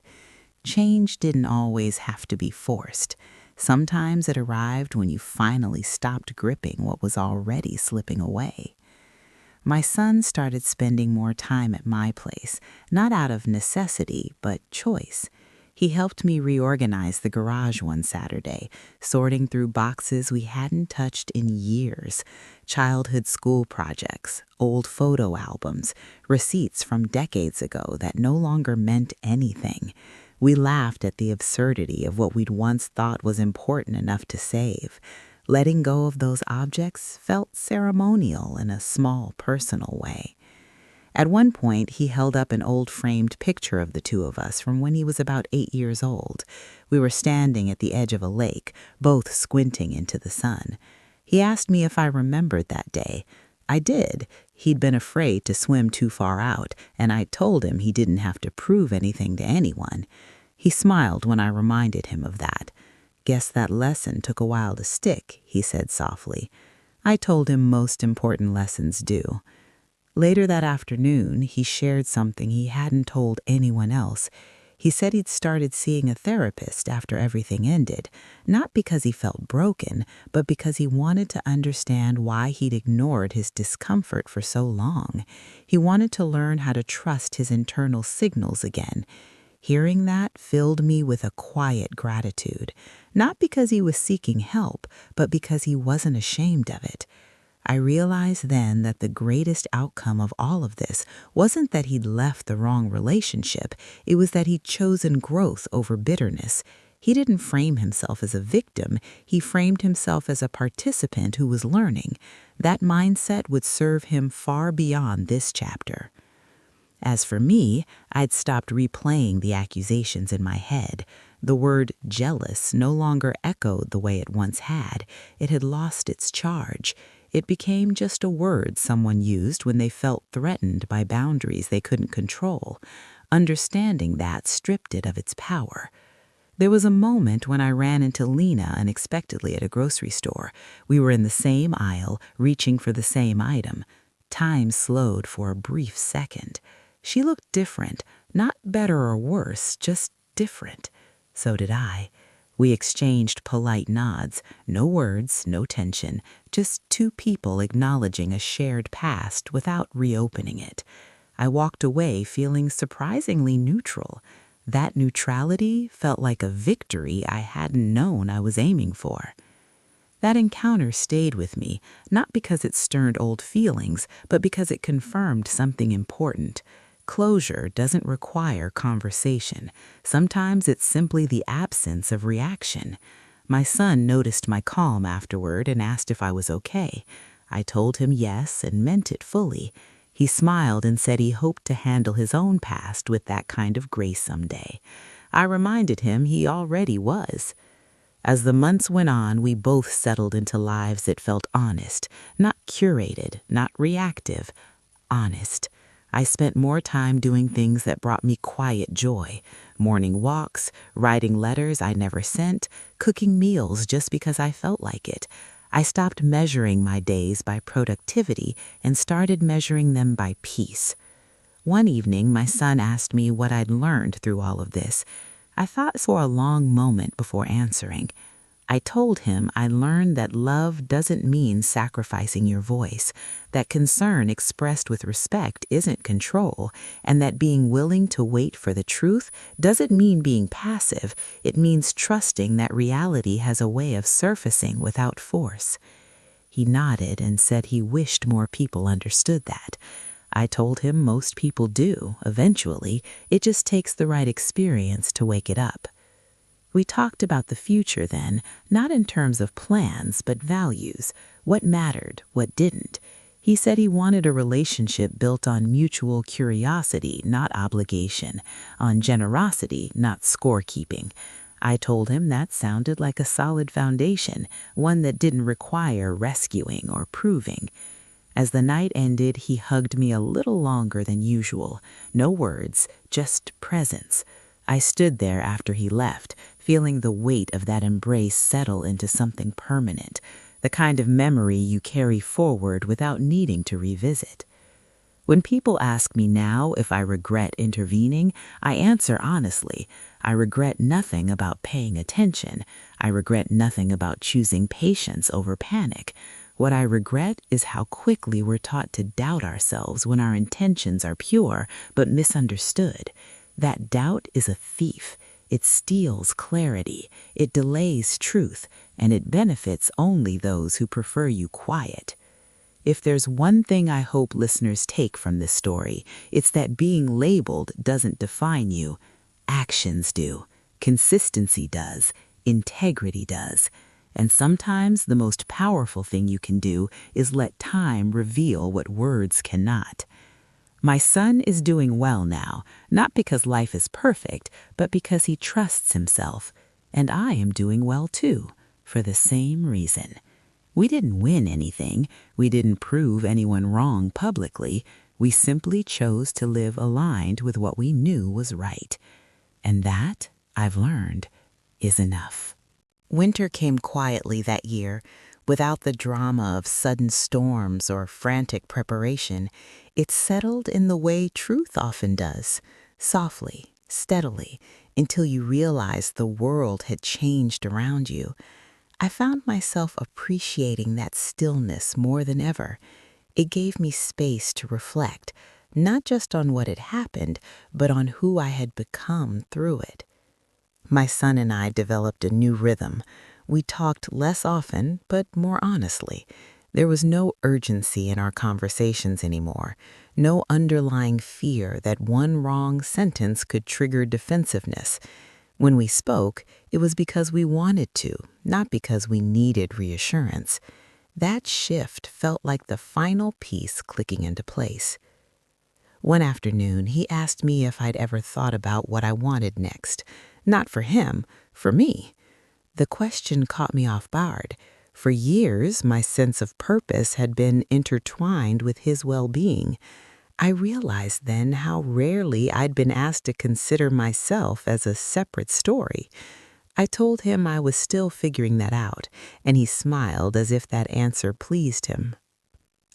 Change didn't always have to be forced. Sometimes it arrived when you finally stopped gripping what was already slipping away. My son started spending more time at my place, not out of necessity, but choice. He helped me reorganize the garage one Saturday, sorting through boxes we hadn't touched in years, childhood school projects, old photo albums, receipts from decades ago that no longer meant anything. We laughed at the absurdity of what we'd once thought was important enough to save. Letting go of those objects felt ceremonial in a small, personal way. At one point, he held up an old framed picture of the two of us from when he was about 8 years old. We were standing at the edge of a lake, both squinting into the sun. He asked me if I remembered that day. I did. He'd been afraid to swim too far out, and I told him he didn't have to prove anything to anyone. He smiled when I reminded him of that. "Guess that lesson took a while to stick," he said softly. I told him most important lessons do. Later that afternoon, he shared something he hadn't told anyone else. He said he'd started seeing a therapist after everything ended, not because he felt broken, but because he wanted to understand why he'd ignored his discomfort for so long. He wanted to learn how to trust his internal signals again. Hearing that filled me with a quiet gratitude, not because he was seeking help, but because he wasn't ashamed of it. I realized then that the greatest outcome of all of this wasn't that he'd left the wrong relationship, it was that he'd chosen growth over bitterness. He didn't frame himself as a victim, he framed himself as a participant who was learning. That mindset would serve him far beyond this chapter. As for me, I'd stopped replaying the accusations in my head. The word jealous no longer echoed the way it once had. It had lost its charge. It became just a word someone used when they felt threatened by boundaries they couldn't control. Understanding that stripped it of its power. There was a moment when I ran into Lena unexpectedly at a grocery store. We were in the same aisle, reaching for the same item. Time slowed for a brief second. She looked different, not better or worse, just different. So did I. We exchanged polite nods, no words, no tension, just two people acknowledging a shared past without reopening it. I walked away feeling surprisingly neutral. That neutrality felt like a victory I hadn't known I was aiming for. That encounter stayed with me, not because it stirred old feelings, but because it confirmed something important. Closure doesn't require conversation. Sometimes it's simply the absence of reaction. My son noticed my calm afterward and asked if I was okay. I told him yes and meant it fully. He smiled and said he hoped to handle his own past with that kind of grace someday. I reminded him he already was. As the months went on, we both settled into lives that felt honest, not curated, not reactive, honest. I spent more time doing things that brought me quiet joy, morning walks, writing letters I never sent, cooking meals just because I felt like it. I stopped measuring my days by productivity and started measuring them by peace. One evening, my son asked me what I'd learned through all of this. I thought for a long moment before answering. I told him I learned that love doesn't mean sacrificing your voice, that concern expressed with respect isn't control, and that being willing to wait for the truth doesn't mean being passive, it means trusting that reality has a way of surfacing without force. He nodded and said he wished more people understood that. I told him most people do, eventually. It just takes the right experience to wake it up. We talked about the future then, not in terms of plans, but values, what mattered, what didn't. He said he wanted a relationship built on mutual curiosity, not obligation, on generosity, not scorekeeping. I told him that sounded like a solid foundation, one that didn't require rescuing or proving. As the night ended, he hugged me a little longer than usual. No words, just presence. I stood there after he left, feeling the weight of that embrace settle into something permanent, the kind of memory you carry forward without needing to revisit. When people ask me now if I regret intervening, I answer honestly. I regret nothing about paying attention. I regret nothing about choosing patience over panic. What I regret is how quickly we're taught to doubt ourselves when our intentions are pure but misunderstood. That doubt is a thief. It steals clarity, it delays truth, and it benefits only those who prefer you quiet. If there's one thing I hope listeners take from this story, it's that being labeled doesn't define you. Actions do. Consistency does. Integrity does. And sometimes the most powerful thing you can do is let time reveal what words cannot. My son is doing well now, not because life is perfect, but because he trusts himself. And I am doing well too, for the same reason. We didn't win anything. We didn't prove anyone wrong publicly. We simply chose to live aligned with what we knew was right. And that, I've learned, is enough. Winter came quietly that year, without the drama of sudden storms or frantic preparation. It settled in the way truth often does, softly, steadily, until you realize the world had changed around you. I found myself appreciating that stillness more than ever. It gave me space to reflect, not just on what had happened, but on who I had become through it. My son and I developed a new rhythm. We talked less often, but more honestly. There was no urgency in our conversations anymore, no underlying fear that one wrong sentence could trigger defensiveness. When we spoke, it was because we wanted to, not because we needed reassurance. That shift felt like the final piece clicking into place. One afternoon, he asked me if I'd ever thought about what I wanted next. Not for him, for me. The question caught me off guard. For years, my sense of purpose had been intertwined with his well-being. I realized then how rarely I'd been asked to consider myself as a separate story. I told him I was still figuring that out, and he smiled as if that answer pleased him.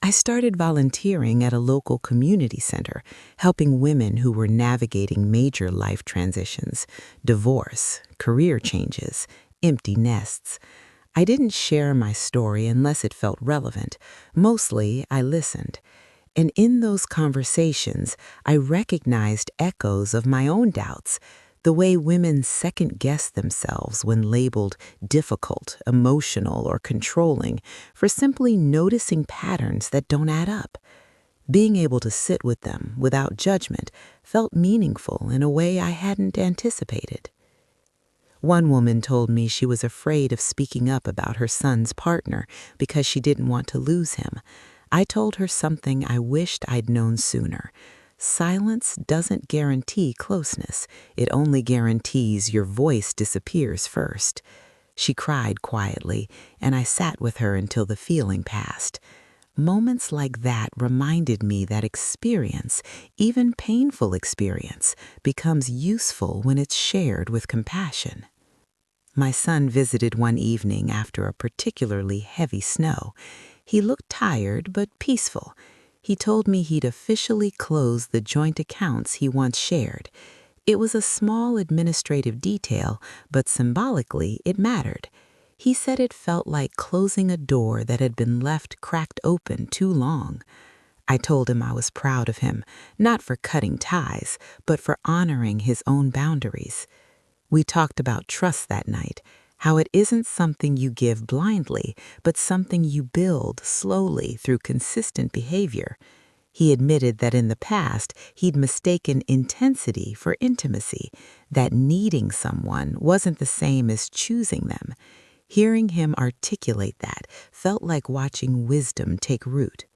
I started volunteering at a local community center, helping women who were navigating major life transitions, divorce, career changes, empty nests. I didn't share my story unless it felt relevant. Mostly, I listened. And in those conversations, I recognized echoes of my own doubts, the way women second-guess themselves when labeled difficult, emotional, or controlling for simply noticing patterns that don't add up. Being able to sit with them without judgment felt meaningful in a way I hadn't anticipated. One woman told me she was afraid of speaking up about her son's partner because she didn't want to lose him. I told her something I wished I'd known sooner. Silence doesn't guarantee closeness. It only guarantees your voice disappears first. She cried quietly, and I sat with her until the feeling passed. Moments like that reminded me that experience, even painful experience, becomes useful when it's shared with compassion. My son visited one evening after a particularly heavy snow. He looked tired but peaceful. He told me he'd officially closed the joint accounts he once shared. It was a small administrative detail, but symbolically it mattered. He said it felt like closing a door that had been left cracked open too long. I told him I was proud of him, not for cutting ties, but for honoring his own boundaries. We talked about trust that night, how it isn't something you give blindly, but something you build slowly through consistent behavior. He admitted that in the past he'd mistaken intensity for intimacy, that needing someone wasn't the same as choosing them. Hearing him articulate that felt like watching wisdom take root.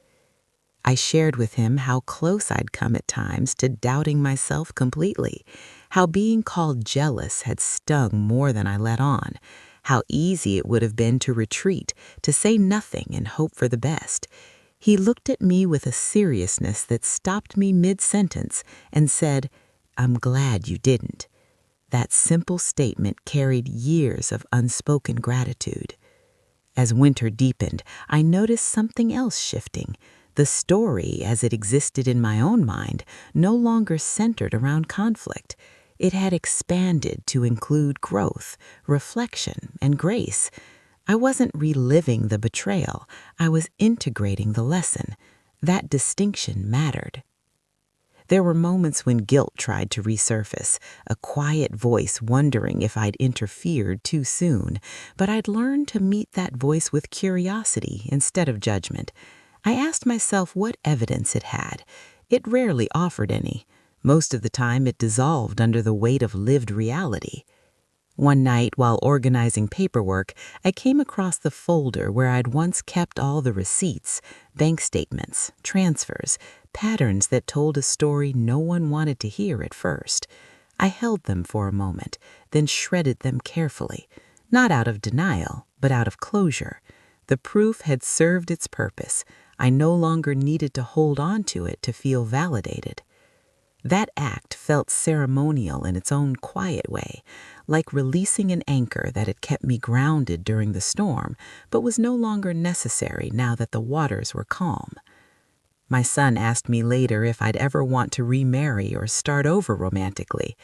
I shared with him how close I'd come at times to doubting myself completely, how being called jealous had stung more than I let on, how easy it would have been to retreat, to say nothing and hope for the best. He looked at me with a seriousness that stopped me mid-sentence and said, "I'm glad you didn't." That simple statement carried years of unspoken gratitude. As winter deepened, I noticed something else shifting. The story, as it existed in my own mind, no longer centered around conflict. It had expanded to include growth, reflection, and grace. I wasn't reliving the betrayal. I was integrating the lesson. That distinction mattered. There were moments when guilt tried to resurface, a quiet voice wondering if I'd interfered too soon, but I'd learned to meet that voice with curiosity instead of judgment. I asked myself what evidence it had. It rarely offered any. Most of the time it dissolved under the weight of lived reality. One night, while organizing paperwork, I came across the folder where I'd once kept all the receipts, bank statements, transfers, patterns that told a story no one wanted to hear at first. I held them for a moment, then shredded them carefully, not out of denial, but out of closure. The proof had served its purpose. I no longer needed to hold on to it to feel validated. That act felt ceremonial in its own quiet way, like releasing an anchor that had kept me grounded during the storm, but was no longer necessary now that the waters were calm. My son asked me later if I'd ever want to remarry or start over romantically.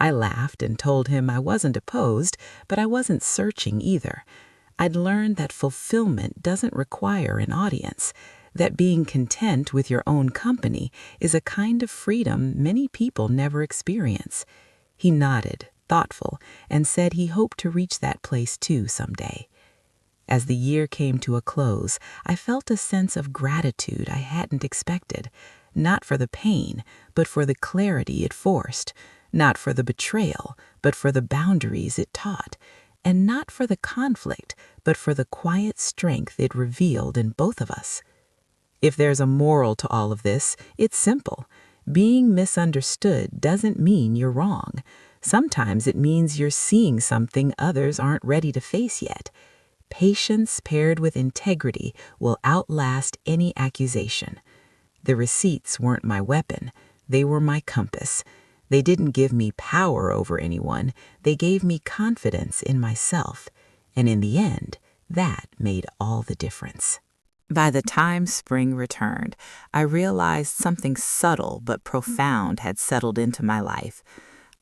I laughed and told him I wasn't opposed, but I wasn't searching either. I'd learned that fulfillment doesn't require an audience, that being content with your own company is a kind of freedom many people never experience. He nodded, thoughtful, and said he hoped to reach that place too someday. As the year came to a close, I felt a sense of gratitude I hadn't expected, not for the pain, but for the clarity it forced, not for the betrayal, but for the boundaries it taught, and not for the conflict, but for the quiet strength it revealed in both of us. If there's a moral to all of this, it's simple. Being misunderstood doesn't mean you're wrong. Sometimes it means you're seeing something others aren't ready to face yet. Patience paired with integrity will outlast any accusation. The receipts weren't my weapon. They were my compass. They didn't give me power over anyone. They gave me confidence in myself. And in the end, that made all the difference. By the time spring returned, I realized something subtle but profound had settled into my life.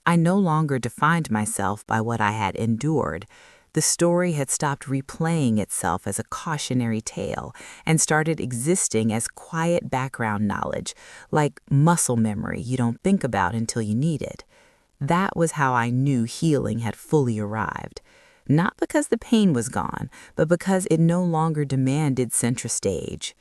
I no longer defined myself by what I had endured. The story had stopped replaying itself as a cautionary tale and started existing as quiet background knowledge, like muscle memory you don't think about until you need it. That was how I knew healing had fully arrived. Not because the pain was gone, but because it no longer demanded center stage.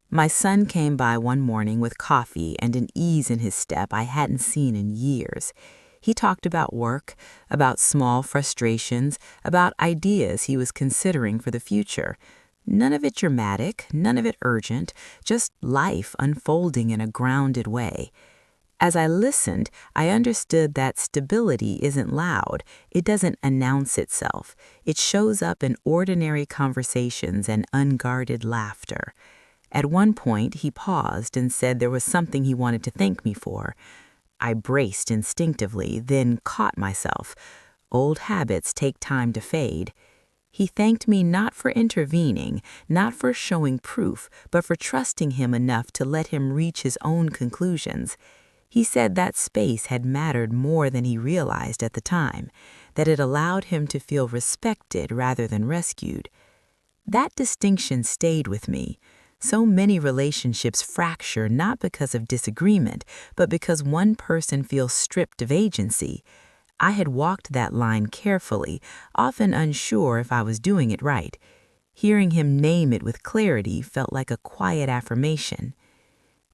My son came by one morning with coffee and an ease in his step I hadn't seen in years. He talked about work, about small frustrations, about ideas he was considering for the future. None of it dramatic, none of it urgent, just life unfolding in a grounded way. As I listened, I understood that stability isn't loud. It doesn't announce itself. It shows up in ordinary conversations and unguarded laughter. At one point, he paused and said there was something he wanted to thank me for. I braced instinctively, then caught myself. Old habits take time to fade. He thanked me not for intervening, not for showing proof, but for trusting him enough to let him reach his own conclusions. He said that space had mattered more than he realized at the time, that it allowed him to feel respected rather than rescued. That distinction stayed with me. So many relationships fracture not because of disagreement, but because one person feels stripped of agency. I had walked that line carefully, often unsure if I was doing it right. Hearing him name it with clarity felt like a quiet affirmation.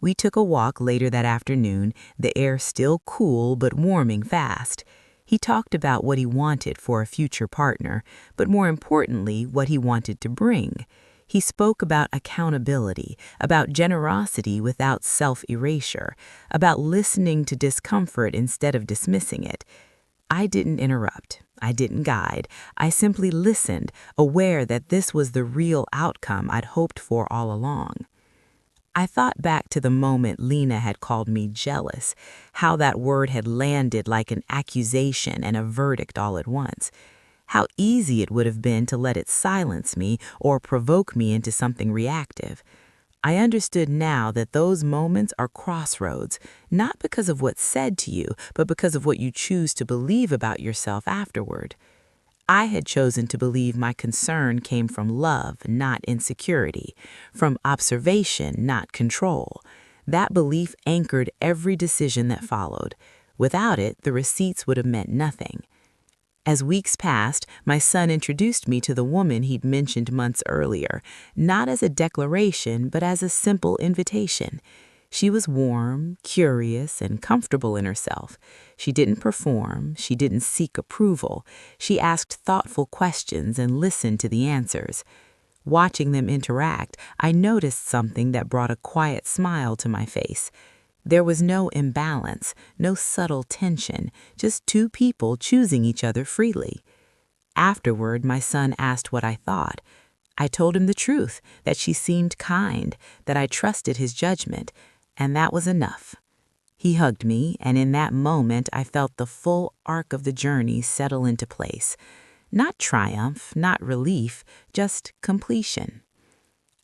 We took a walk later that afternoon, the air still cool but warming fast. He talked about what he wanted for a future partner, but more importantly, what he wanted to bring. He spoke about accountability, about generosity without self-erasure, about listening to discomfort instead of dismissing it. I didn't interrupt. I didn't guide. I simply listened, aware that this was the real outcome I'd hoped for all along. I thought back to the moment Lena had called me jealous, how that word had landed like an accusation and a verdict all at once. How easy it would have been to let it silence me or provoke me into something reactive. I understood now that those moments are crossroads, not because of what's said to you, but because of what you choose to believe about yourself afterward. I had chosen to believe my concern came from love, not insecurity, from observation, not control. That belief anchored every decision that followed. Without it, the receipts would have meant nothing. As weeks passed, my son introduced me to the woman he'd mentioned months earlier, not as a declaration, but as a simple invitation. She was warm, curious, and comfortable in herself. She didn't perform. She didn't seek approval. She asked thoughtful questions and listened to the answers. Watching them interact, I noticed something that brought a quiet smile to my face. There was no imbalance, no subtle tension, just two people choosing each other freely. Afterward, my son asked what I thought. I told him the truth, that she seemed kind, that I trusted his judgment, and that was enough. He hugged me, and in that moment I felt the full arc of the journey settle into place. Not triumph, not relief, just completion.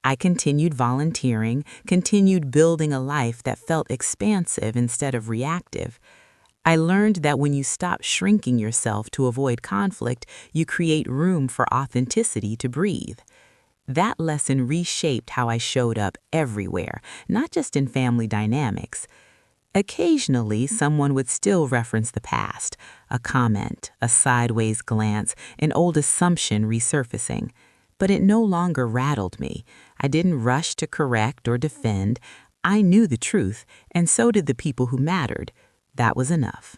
I continued volunteering, continued building a life that felt expansive instead of reactive. I learned that when you stop shrinking yourself to avoid conflict, you create room for authenticity to breathe. That lesson reshaped how I showed up everywhere, not just in family dynamics. Occasionally, someone would still reference the past, a comment, a sideways glance, an old assumption resurfacing. But it no longer rattled me. I didn't rush to correct or defend. I knew the truth, and so did the people who mattered. That was enough.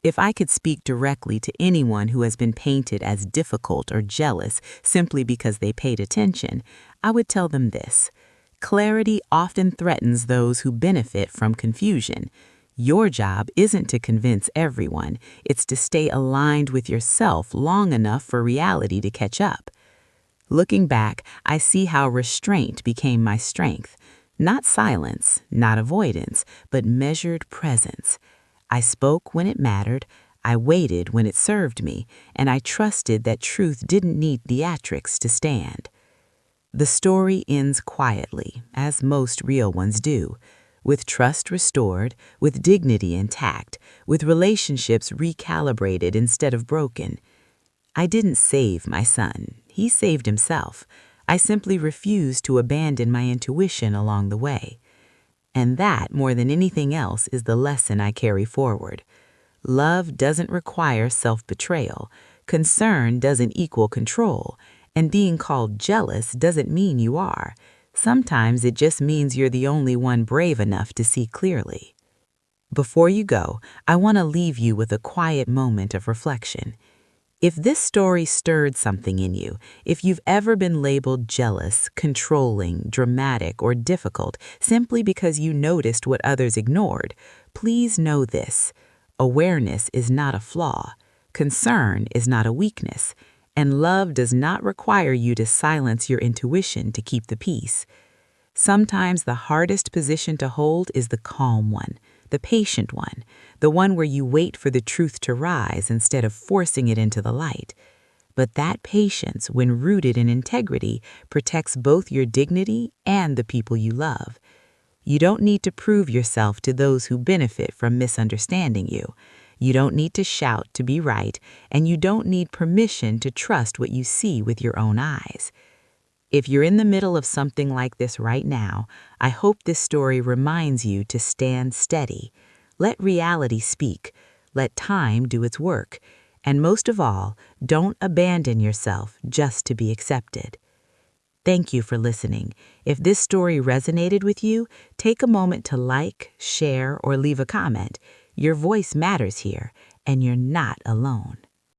If I could speak directly to anyone who has been painted as difficult or jealous simply because they paid attention, I would tell them this. Clarity often threatens those who benefit from confusion. Your job isn't to convince everyone. It's to stay aligned with yourself long enough for reality to catch up. Looking back, I see how restraint became my strength. Not silence, not avoidance, but measured presence. I spoke when it mattered, I waited when it served me, and I trusted that truth didn't need theatrics to stand. The story ends quietly, as most real ones do, with trust restored, with dignity intact, with relationships recalibrated instead of broken. I didn't save my son. He saved himself. I simply refused to abandon my intuition along the way. And that, more than anything else, is the lesson I carry forward. Love doesn't require self-betrayal. Concern doesn't equal control. And being called jealous doesn't mean you are. Sometimes it just means you're the only one brave enough to see clearly. Before you go, I want to leave you with a quiet moment of reflection. If this story stirred something in you, if you've ever been labeled jealous, controlling, dramatic, or difficult simply because you noticed what others ignored, please know this. Awareness is not a flaw. Concern is not a weakness. And love does not require you to silence your intuition to keep the peace. Sometimes the hardest position to hold is the calm one, the patient one, the one where you wait for the truth to rise instead of forcing it into the light. But that patience, when rooted in integrity, protects both your dignity and the people you love. You don't need to prove yourself to those who benefit from misunderstanding you. You don't need to shout to be right, and you don't need permission to trust what you see with your own eyes. If you're in the middle of something like this right now, I hope this story reminds you to stand steady. Let reality speak. Let time do its work. And most of all, don't abandon yourself just to be accepted. Thank you for listening. If this story resonated with you, take a moment to like, share, or leave a comment. Your voice matters here, and you're not alone.